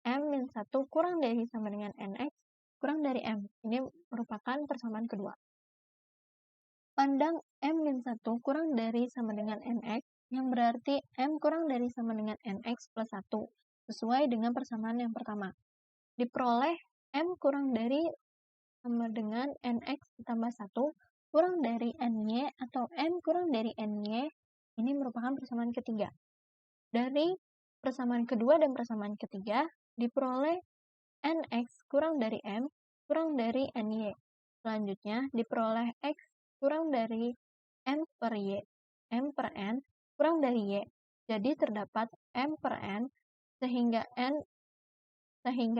M min 1 kurang dari sama dengan NX kurang dari M. Ini merupakan persamaan kedua. Pandang M min 1 kurang dari sama dengan NX, yang berarti M kurang dari sama dengan NX plus 1, sesuai dengan persamaan yang pertama. Diperoleh M kurang dari sama dengan NX ditambah 1, kurang dari NY atau M kurang dari NY, ini merupakan persamaan ketiga. Dari persamaan kedua dan persamaan ketiga, diperoleh NX kurang dari M, kurang dari NY. Selanjutnya, diperoleh X kurang dari M per Y, M per N, kurang dari Y. Jadi terdapat M per N, sehingga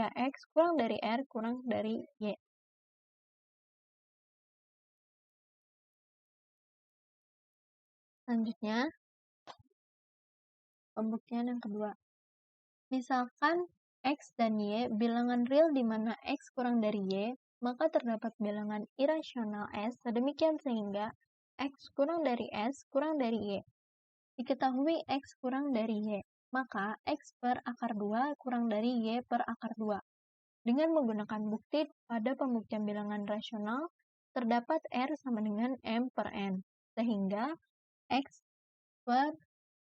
X kurang dari R kurang dari Y. Selanjutnya, pembuktian yang kedua. Misalkan X dan Y bilangan real di mana X kurang dari Y, maka terdapat bilangan irasional S sedemikian sehingga X kurang dari S kurang dari Y. Diketahui X kurang dari Y, maka X per akar 2 kurang dari Y per akar 2. Dengan menggunakan bukti pada pembuktian bilangan rasional, terdapat R sama dengan M per N, sehingga X per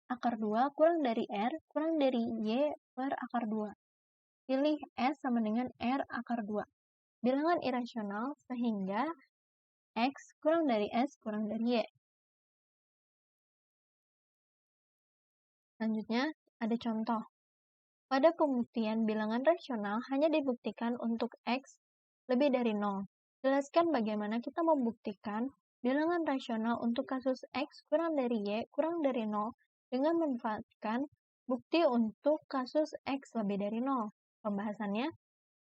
akar 2 kurang dari R kurang dari Y per akar 2. Pilih S sama dengan R akar 2. Bilangan irasional sehingga X kurang dari S kurang dari Y. Selanjutnya, ada contoh. Pada pembuktian bilangan rasional hanya dibuktikan untuk X lebih dari 0. Jelaskan bagaimana kita membuktikan bilangan rasional untuk kasus X kurang dari Y kurang dari 0 dengan memanfaatkan bukti untuk kasus X lebih dari 0. Pembahasannya,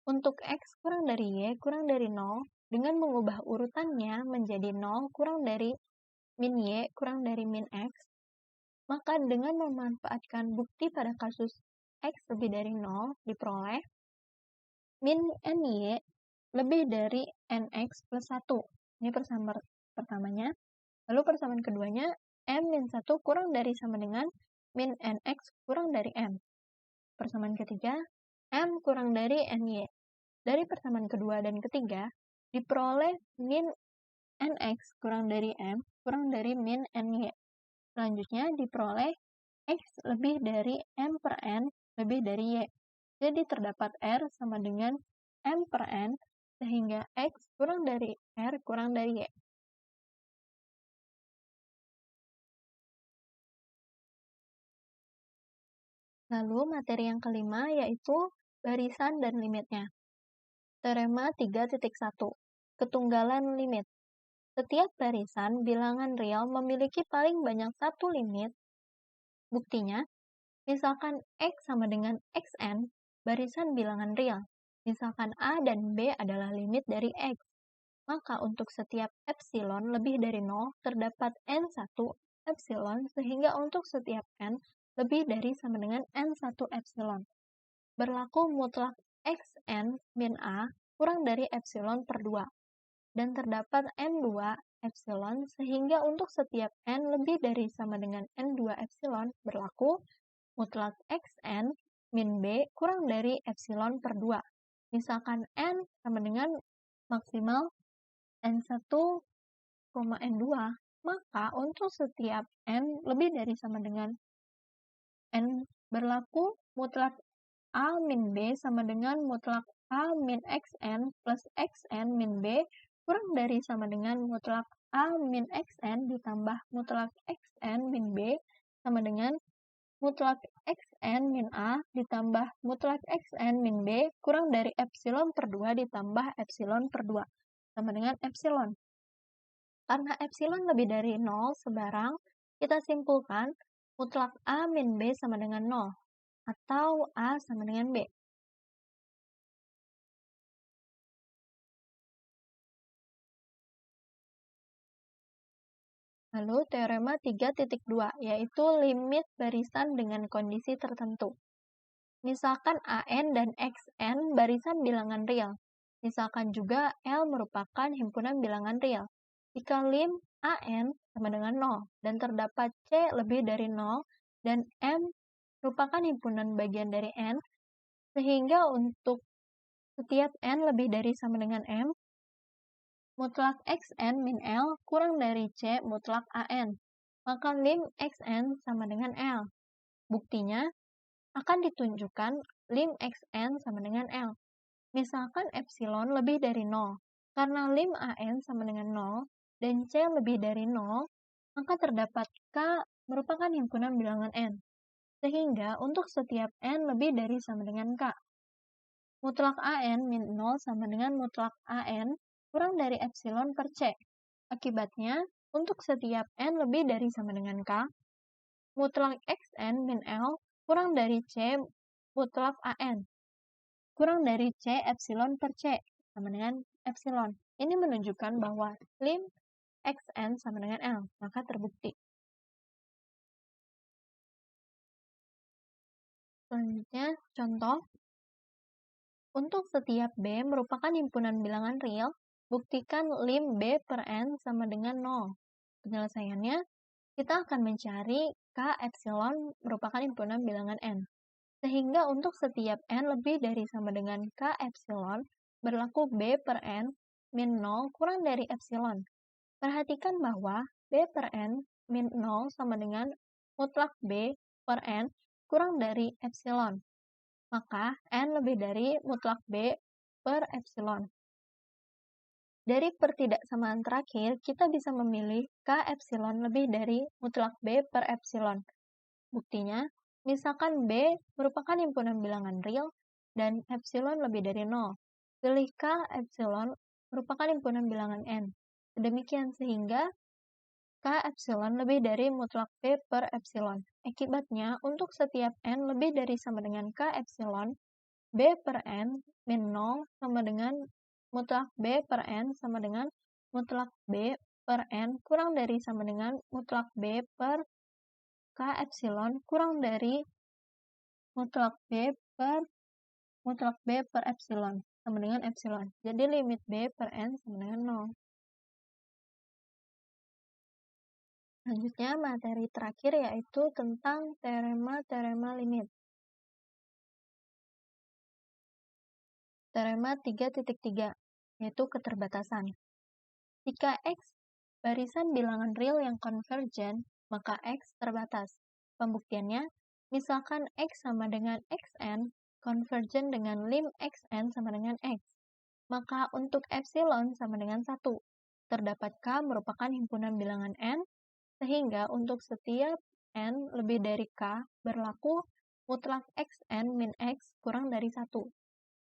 untuk X kurang dari Y kurang dari 0, dengan mengubah urutannya menjadi 0 kurang dari min Y kurang dari min X, maka dengan memanfaatkan bukti pada kasus X lebih dari 0 diperoleh min NY lebih dari NX plus 1. Ini persamaan pertamanya. Lalu persamaan keduanya, M min 1 kurang dari sama dengan min NX kurang dari M. Persamaan ketiga, M kurang dari NY. Dari persamaan kedua dan ketiga, diperoleh min NX kurang dari M kurang dari min NY. Selanjutnya diperoleh X lebih dari M per N lebih dari Y. Jadi terdapat R sama dengan M per N, sehingga X kurang dari R kurang dari Y. Lalu materi yang kelima yaitu barisan dan limitnya. Teorema 3.1. Ketunggalan limit. Setiap barisan bilangan real memiliki paling banyak satu limit. Buktinya, misalkan X sama dengan Xn, barisan bilangan real. Misalkan A dan B adalah limit dari X. Maka untuk setiap epsilon lebih dari 0, terdapat N1 epsilon, sehingga untuk setiap N lebih dari sama dengan N1 epsilon. Berlaku mutlak Xn min A kurang dari epsilon per 2. Dan terdapat N2 epsilon, sehingga untuk setiap N lebih dari sama dengan N2 epsilon, berlaku mutlak Xn min B kurang dari epsilon per 2. Misalkan N sama dengan maksimal N1, N2, maka untuk setiap N lebih dari sama dengan N berlaku mutlak A min B sama dengan mutlak A min Xn plus Xn min B kurang dari sama dengan mutlak A min Xn ditambah mutlak Xn min B sama dengan mutlak Xn min A ditambah mutlak Xn min B kurang dari epsilon per 2 ditambah epsilon per 2 sama dengan epsilon. Karena epsilon lebih dari 0 sebarang, kita simpulkan mutlak A min B sama dengan 0, atau A sama dengan B. Lalu teorema 3.2, yaitu limit barisan dengan kondisi tertentu. Misalkan AN dan XN barisan bilangan real. Misalkan juga L merupakan himpunan bilangan real. Jika lim AN sama dengan 0 dan terdapat C lebih dari 0 dan M merupakan himpunan bagian dari N, sehingga untuk setiap N lebih dari sama dengan M, mutlak Xn min L kurang dari C mutlak AN. Maka lim Xn sama dengan L. Buktinya, akan ditunjukkan lim Xn sama dengan L. Misalkan epsilon lebih dari 0. Karena lim AN sama dengan 0 dan C lebih dari 0, maka terdapat K merupakan himpunan bilangan N. Sehingga untuk setiap N lebih dari sama dengan K. Mutlak AN min 0 sama dengan mutlak AN kurang dari epsilon per C. Akibatnya, untuk setiap N lebih dari sama dengan K, mutlak Xn min L kurang dari C mutlak AN. Kurang dari C epsilon per C, sama dengan epsilon. Ini menunjukkan bahwa lim Xn sama dengan L, maka terbukti. Selanjutnya, contoh. Untuk setiap B merupakan himpunan bilangan real, buktikan lim B per N sama dengan 0. Penyelesaiannya, kita akan mencari K epsilon merupakan himpunan bilangan N. Sehingga untuk setiap N lebih dari sama dengan K epsilon, berlaku B per N min 0 kurang dari epsilon. Perhatikan bahwa B per N min 0 sama dengan mutlak B per N kurang dari epsilon. Maka N lebih dari mutlak B per epsilon. Dari pertidaksamaan terakhir, kita bisa memilih K epsilon lebih dari mutlak B per epsilon. Buktinya, misalkan B merupakan himpunan bilangan real dan epsilon lebih dari 0. Pilih K epsilon merupakan himpunan bilangan N. Demikian sehingga K epsilon lebih dari mutlak B per epsilon. Akibatnya, untuk setiap N lebih dari sama dengan K epsilon, B per N min 0 sama dengan mutlak B per N sama dengan mutlak B per N kurang dari sama dengan mutlak B per K epsilon kurang dari mutlak B per epsilon sama dengan epsilon. Jadi limit B per N sama dengan 0. Selanjutnya, materi terakhir yaitu tentang teorema limit. Teorema 3.3, yaitu keterbatasan. Jika X barisan bilangan real yang konvergen, maka X terbatas. Pembuktiannya, misalkan X sama dengan Xn, konvergen dengan lim Xn sama dengan X. Maka untuk epsilon sama dengan 1. Terdapat K merupakan himpunan bilangan N, sehingga untuk setiap N lebih dari K berlaku mutlak Xn min X kurang dari 1.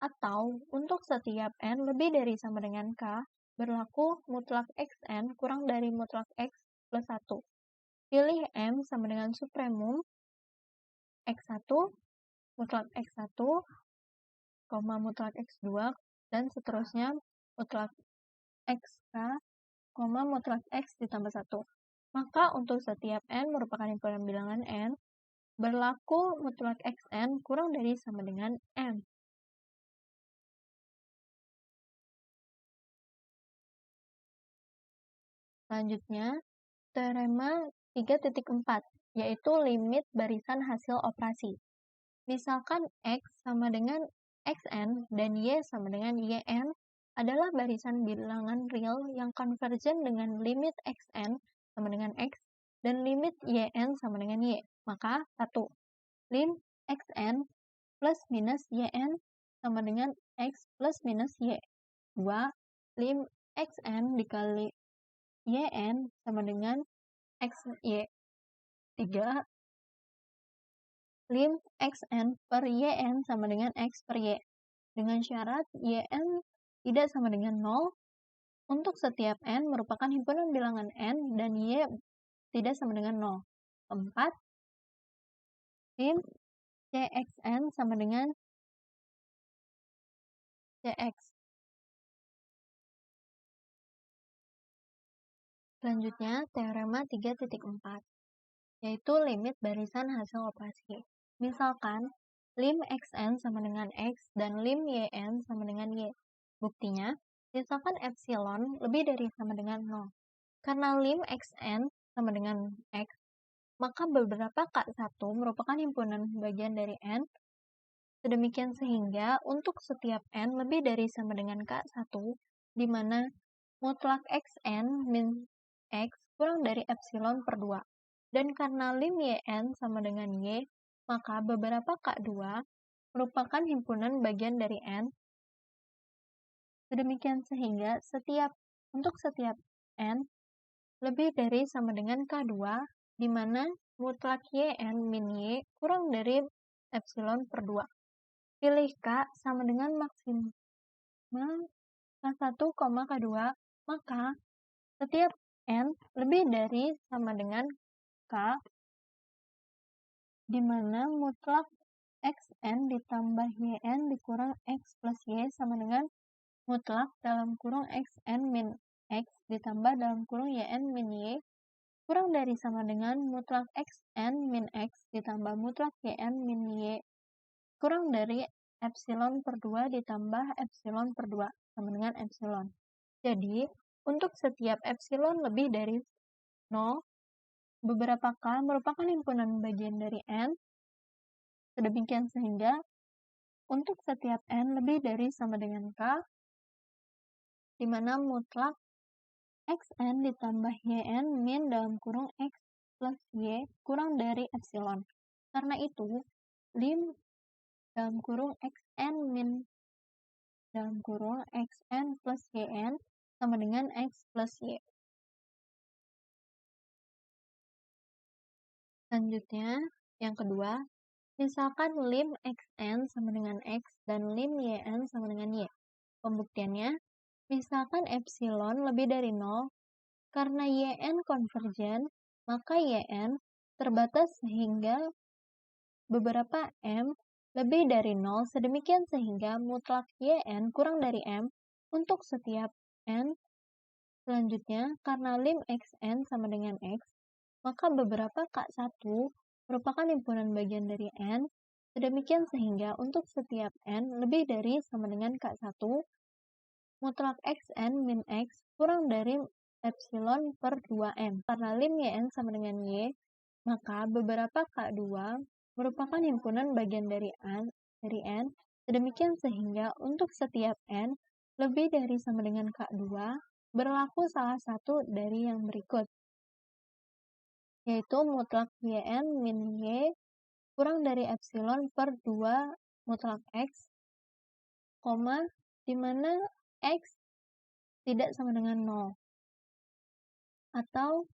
Atau untuk setiap N lebih dari sama dengan K berlaku mutlak Xn kurang dari mutlak X plus 1. Pilih M sama dengan supremum X1, mutlak X1, mutlak X2, dan seterusnya mutlak XK, mutlak X ditambah 1. Maka untuk setiap N merupakan himpunan bilangan N, berlaku mutlak Xn kurang dari sama dengan M. Selanjutnya, teorema 3.4, yaitu limit barisan hasil operasi. Misalkan X sama dengan Xn dan Y sama dengan Yn adalah barisan bilangan real yang konvergen dengan limit Xn sama dengan X dan limit Yn sama dengan Y. Maka 1. Lim Xn plus minus Yn sama dengan X plus minus Y. 2. Lim Xn dikali Yn sama dengan XY. 3. Lim Xn per Yn sama dengan X per Y. Dengan syarat Yn tidak sama dengan 0 untuk setiap N merupakan himpunan bilangan N dan Y tidak sama dengan 0. 4. Lim Cxn sama dengan Cx. Selanjutnya, teorema 3.4, yaitu limit barisan hasil operasi. Misalkan, lim Xn sama dengan X dan lim Yn sama dengan Y. Buktinya, misalkan epsilon lebih dari sama dengan 0. Karena lim Xn sama dengan X, maka beberapa K1 merupakan himpunan bagian dari N, sedemikian sehingga untuk setiap N lebih dari sama dengan K1, di mana mutlak Xn min X kurang dari epsilon per 2. Dan karena lim Yn sama dengan Y, maka beberapa K2 merupakan himpunan bagian dari N, sedemikian sehingga untuk setiap N lebih dari sama dengan K2, di mana mutlak Yn min Y kurang dari epsilon per 2. Pilih K sama dengan maksimal K1, K2, maka setiap N lebih dari sama dengan K, di mana mutlak Xn ditambah Yn dikurang X plus Y sama dengan mutlak dalam kurung Xn min X ditambah dalam kurung Yn min Y kurang dari sama dengan mutlak Xn min X ditambah mutlak Yn min Y kurang dari epsilon per 2 ditambah epsilon per 2 sama dengan epsilon. Jadi, untuk setiap epsilon lebih dari 0, beberapa K merupakan himpunan bagian dari N, sedemikian sehingga untuk setiap N lebih dari sama dengan K, di mana mutlak Xn ditambah Yn min dalam kurung X plus Y kurang dari epsilon. Karena itu, lim dalam kurung Xn min dalam kurung Xn plus Yn sama dengan X plus Y. Selanjutnya, yang kedua, misalkan lim Xn sama dengan X dan lim Yn sama dengan Y. Pembuktiannya, misalkan epsilon lebih dari 0, karena Yn konvergen, maka Yn terbatas sehingga beberapa M lebih dari 0, sedemikian sehingga mutlak Yn kurang dari M untuk setiap N. Selanjutnya, karena lim Xn sama dengan X, maka beberapa K1 merupakan himpunan bagian dari N, Sedemikian sehingga untuk setiap n lebih dari sama dengan K1, mutlak xn min x kurang dari epsilon per 2n. Karena lim yn sama dengan y, maka beberapa K2 merupakan himpunan bagian dari n, sedemikian sehingga untuk setiap n lebih dari sama dengan K2, berlaku salah satu dari yang berikut, yaitu mutlak yn min y kurang dari epsilon per 2 mutlak x, di mana x tidak sama dengan 0. Atau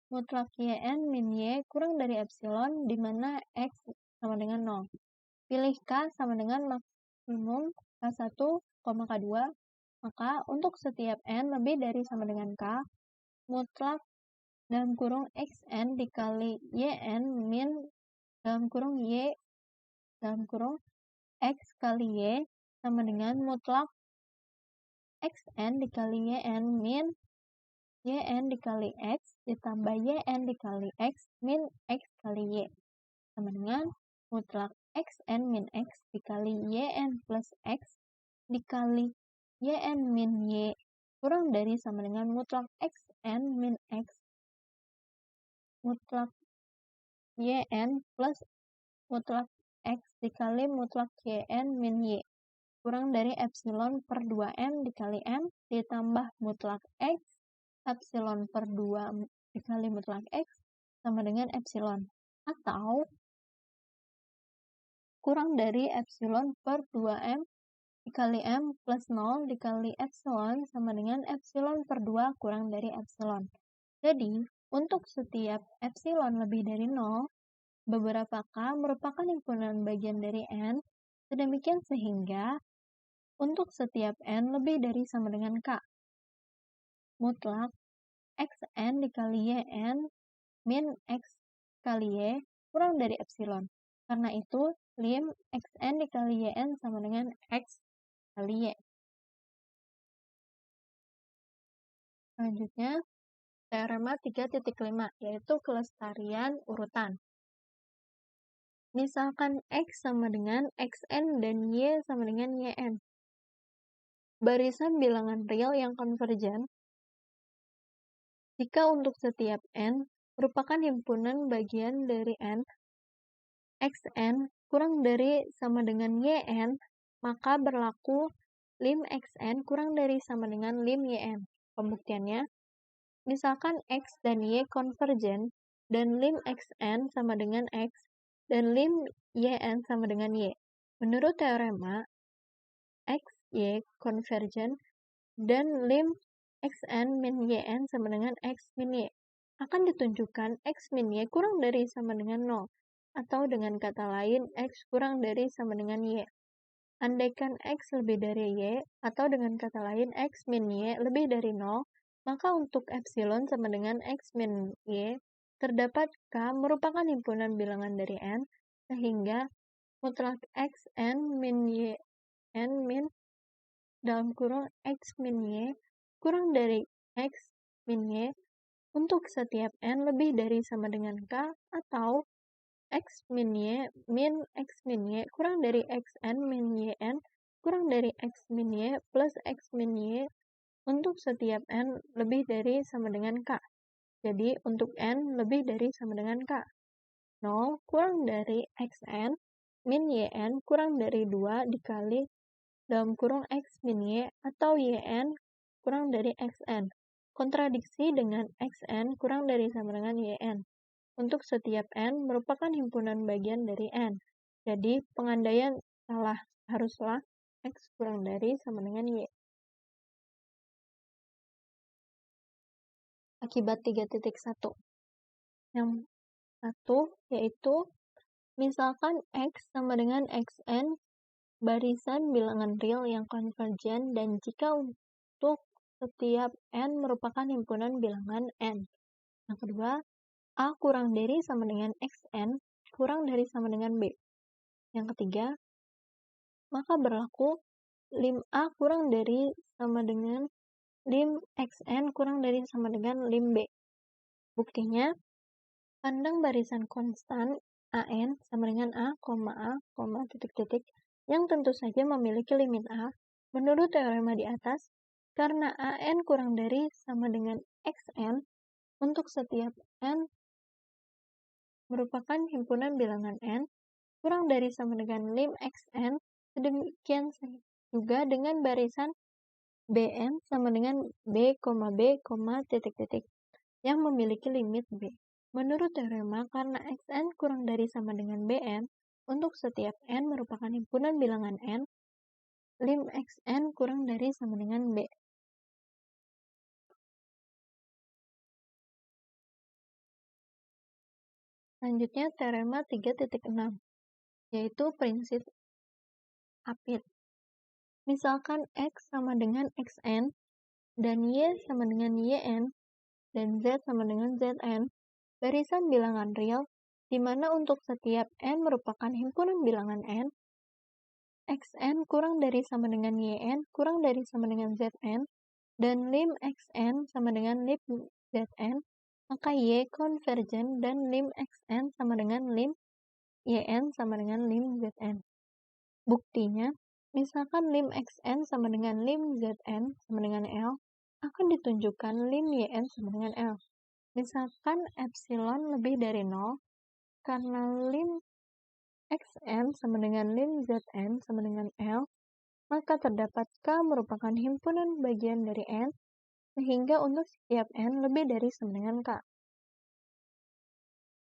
mutlak yn min y kurang dari epsilon, di mana x sama dengan 0. Pilih k sama dengan maksimum K1, K2, maka untuk setiap n lebih dari sama dengan k, mutlak dalam kurung xn dikali yn min dalam kurung y dalam kurung x kali y sama dengan mutlak xn dikali yn min yn dikali x ditambah yn dikali x min x kali y sama dengan mutlak xn min x dikali yn plus x dikali yn min y kurang dari sama dengan mutlak xn min x mutlak yn plus mutlak x dikali mutlak yn min y kurang dari epsilon per 2n dikali m ditambah mutlak x epsilon per 2 dikali mutlak x sama dengan epsilon, atau kurang dari epsilon per 2m dikali m plus 0 dikali epsilon sama dengan epsilon per 2 kurang dari epsilon. Jadi, untuk setiap epsilon lebih dari 0, beberapa k merupakan himpunan bagian dari n, sedemikian sehingga untuk setiap n lebih dari sama dengan k, mutlak xn dikali yn min x kali y kurang dari epsilon. Karena itu, lim xn dikali yn sama dengan x kali y. Selanjutnya, teorema 3.5, yaitu kelestarian urutan. Misalkan x sama dengan xn dan y sama dengan yn. Barisan bilangan real yang konvergen, jika untuk setiap n merupakan himpunan bagian dari n, xn kurang dari sama dengan yn, maka berlaku lim xn kurang dari sama dengan lim yn. Pembuktiannya, misalkan x dan y konvergen, dan lim xn sama dengan x, dan lim yn sama dengan y. Menurut teorema, x, y konvergen, dan lim xn min yn sama dengan x min y, akan ditunjukkan x min y kurang dari sama dengan 0, atau dengan kata lain, x kurang dari sama dengan y. Andaikan x lebih dari y, atau dengan kata lain, x min y lebih dari 0, maka untuk epsilon sama dengan x min y, terdapat k merupakan himpunan bilangan dari n, sehingga mutlak xn min y n min dalam kurung x min y kurang dari x min y untuk setiap n lebih dari sama dengan k, atau x min y min x min y kurang dari xn min yn kurang dari x min y plus x min y untuk setiap n lebih dari sama dengan k. Jadi, untuk n lebih dari sama dengan k. 0 kurang dari xn min yn kurang dari 2 dikali dalam kurung x min y atau yn kurang dari xn. Kontradiksi dengan xn kurang dari sama dengan yn. Untuk setiap n merupakan himpunan bagian dari n. Jadi, pengandaian salah, haruslah x kurang dari sama dengan y. Akibat 3.1. Yang satu yaitu, misalkan x sama dengan xn barisan bilangan real yang konvergen, dan jika untuk setiap n merupakan himpunan bilangan n. Yang kedua, a kurang dari sama dengan xn kurang dari sama dengan b. Yang ketiga, maka berlaku lim a kurang dari sama dengan lim xn kurang dari sama dengan lim b. Buktinya, pandang barisan konstan AN sama dengan A, titik-titik, yang tentu saja memiliki limit A, menurut teorema di atas, karena AN kurang dari sama dengan XN, untuk setiap N merupakan himpunan bilangan N, kurang dari sama dengan lim XN, sedemikian juga dengan barisan Bn sama dengan B, B, titik-titik, yang memiliki limit B. Menurut teorema, karena Xn kurang dari sama dengan Bn, untuk setiap N merupakan himpunan bilangan N, lim Xn kurang dari sama dengan B. Selanjutnya, teorema 3.6, yaitu prinsip apit. Misalkan X sama dengan Xn, dan Y sama dengan Yn, dan Z sama dengan Zn, barisan bilangan real, di mana untuk setiap N merupakan himpunan bilangan N, Xn kurang dari sama dengan Yn kurang dari sama dengan Zn, dan lim Xn sama dengan lim Zn, maka Y konvergen dan lim Xn sama dengan lim Yn sama dengan lim Zn. Buktinya, misalkan lim Xn sama dengan lim Zn sama dengan L, akan ditunjukkan lim Yn sama dengan L. Misalkan epsilon lebih dari 0, karena lim Xn sama dengan lim Zn sama dengan L, maka terdapat K merupakan himpunan bagian dari N, sehingga untuk setiap N lebih dari sama dengan K.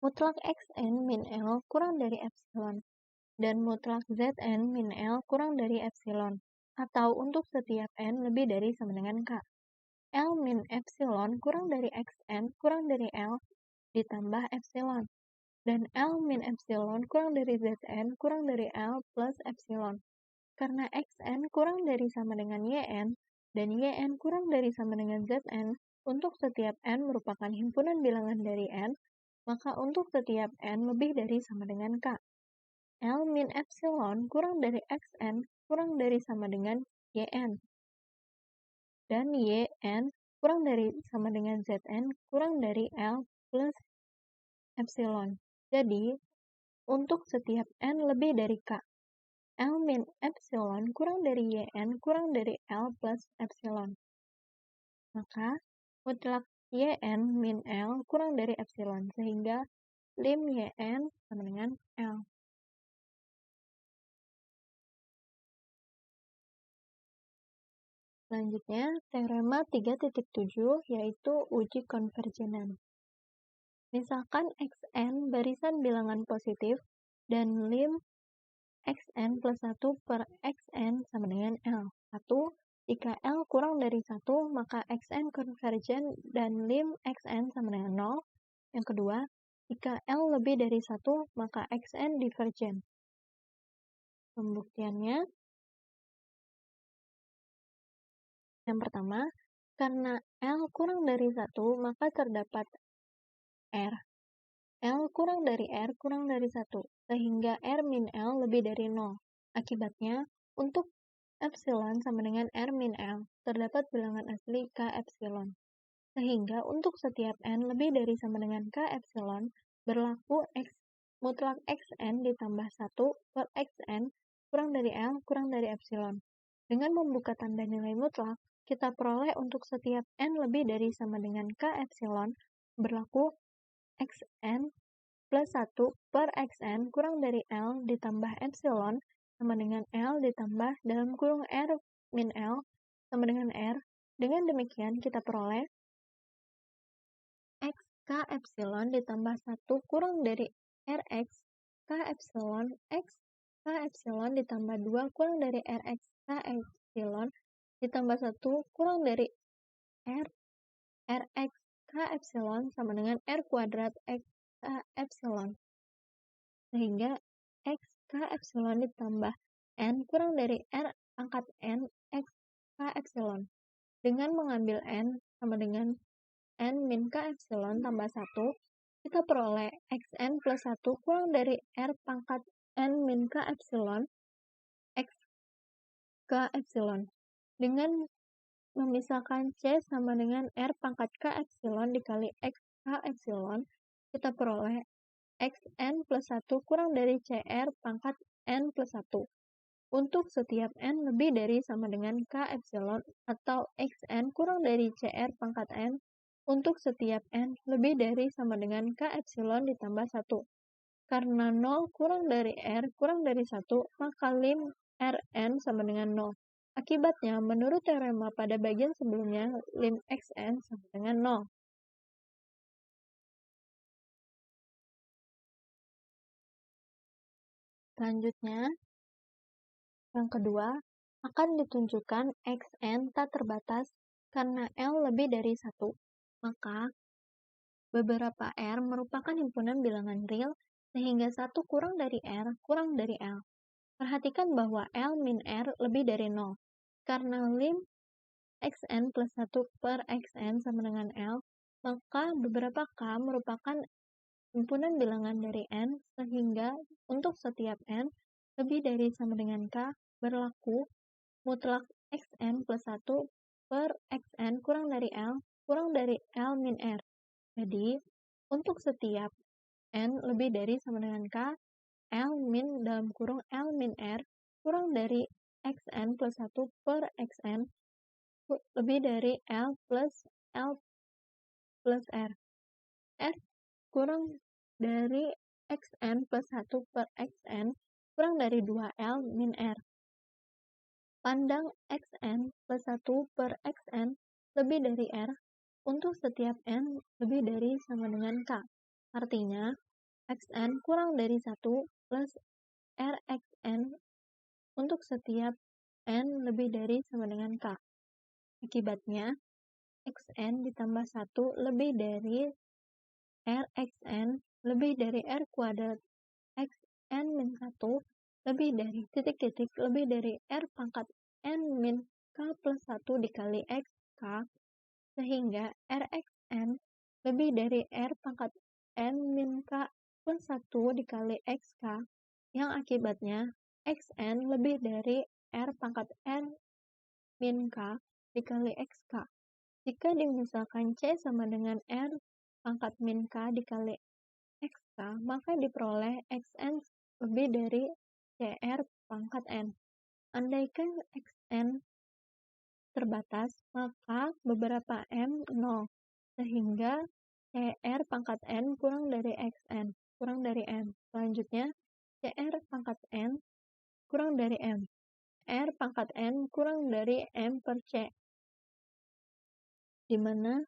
Mutlak Xn min L kurang dari epsilon, dan mutlak Zn min L kurang dari epsilon, atau untuk setiap N lebih dari sama dengan K. L min epsilon kurang dari Xn kurang dari L ditambah epsilon, dan L min epsilon kurang dari Zn kurang dari L plus epsilon. Karena Xn kurang dari sama dengan Yn, dan Yn kurang dari sama dengan Zn, untuk setiap N merupakan himpunan bilangan dari N, maka untuk setiap N lebih dari sama dengan K. L min epsilon kurang dari Xn kurang dari sama dengan Yn, dan Yn kurang dari sama dengan Zn kurang dari L plus epsilon. Jadi, untuk setiap N lebih dari K, L min epsilon kurang dari Yn kurang dari L plus epsilon. Maka, mutlak Yn min L kurang dari epsilon, sehingga lim Yn sama dengan L. Selanjutnya, teorema 3.7, yaitu uji konvergenan. Misalkan Xn barisan bilangan positif, dan lim Xn plus 1 per Xn sama dengan L. 1. Jika L kurang dari 1, maka Xn konvergen dan lim Xn sama dengan 0. Yang kedua, jika L lebih dari 1, maka Xn divergen. Pembuktiannya, yang pertama, karena L kurang dari 1, maka terdapat R. L kurang dari R kurang dari 1, sehingga R min L lebih dari 0. Akibatnya, untuk epsilon sama dengan R min L, terdapat bilangan asli K epsilon. Sehingga untuk setiap N lebih dari sama dengan K epsilon, berlaku mutlak Xn ditambah 1 per Xn kurang dari L kurang dari epsilon. Dengan membuka tanda nilai mutlak, kita peroleh untuk setiap N lebih dari sama dengan K epsilon, berlaku Xn plus 1 per Xn kurang dari L ditambah epsilon sama dengan L ditambah dalam kurung R min L sama dengan R. Dengan demikian kita peroleh X K epsilon ditambah 1 kurang dari Rx K epsilon X K epsilon ditambah 2 kurang dari Rx K epsilon ditambah 1 kurang dari R Rx K epsilon sama dengan R kuadrat X K epsilon. Sehingga X K epsilon ditambah N kurang dari R pangkat N X K epsilon. Dengan mengambil N sama dengan N min K epsilon tambah 1, kita peroleh Xn plus 1 kurang dari R pangkat N min K epsilon X K epsilon. Dengan memisahkan C sama dengan R pangkat K epsilon dikali X K epsilon, kita peroleh xn plus 1 kurang dari CR pangkat n plus 1 untuk setiap n lebih dari sama dengan K epsilon atau xn kurang dari CR pangkat n untuk setiap n lebih dari sama dengan K epsilon ditambah 1. Karena 0 kurang dari R kurang dari 1, maka lim Rn sama dengan 0. Akibatnya, menurut teorema pada bagian sebelumnya, lim Xn sama dengan 0. Selanjutnya, yang kedua, akan ditunjukkan Xn tak terbatas karena L lebih dari 1. Maka, beberapa R merupakan himpunan bilangan real sehingga 1 kurang dari R kurang dari L. Perhatikan bahwa L min R lebih dari 0. Karena lim Xn plus 1 per Xn sama dengan L, maka beberapa K merupakan himpunan bilangan dari N, sehingga untuk setiap N lebih dari sama dengan K berlaku mutlak Xn plus 1 per Xn kurang dari L min R. Jadi, untuk setiap N lebih dari sama dengan K, L min dalam kurung L min R kurang dari Xn plus 1 per Xn lebih dari L plus R. R kurang dari Xn plus 1 per Xn kurang dari 2L min R. Pandang Xn plus 1 per Xn lebih dari R untuk setiap N lebih dari sama dengan K. Artinya, Xn kurang dari 1 plus Rxn untuk setiap N lebih dari sama dengan K. Akibatnya, Xn ditambah 1 lebih dari Rxn lebih dari R kuadrat Xn min 1 lebih dari titik-titik lebih dari R pangkat N min K plus 1 dikali XK, sehingga Rxn lebih dari R pangkat N min K plus 1 dikali XK, yang akibatnya Xn lebih dari R pangkat N min K dikali XK. Jika dimisalkan C sama dengan R pangkat min K dikali XK, maka diperoleh Xn lebih dari CR pangkat N. Andaikan Xn terbatas, maka beberapa M 0, sehingga CR pangkat N kurang dari Xn, kurang dari M. Selanjutnya, CR pangkat N kurang dari M. R pangkat N kurang dari M per C, di mana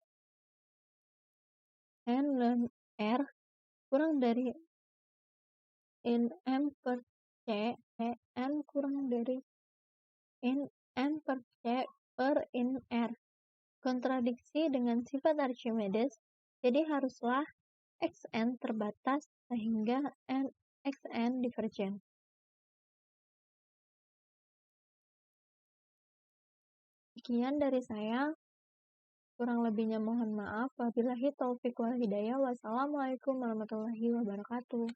N dan R kurang dari in M per C, N kurang dari in M per C per in R. Kontradiksi dengan sifat Archimedes, jadi haruslah Xn terbatas sehingga Xn divergen. Sekian dari saya. Kurang lebihnya mohon maaf. Wabillahi taufiq wal hidayah. Wassalamualaikum warahmatullahi wabarakatuh.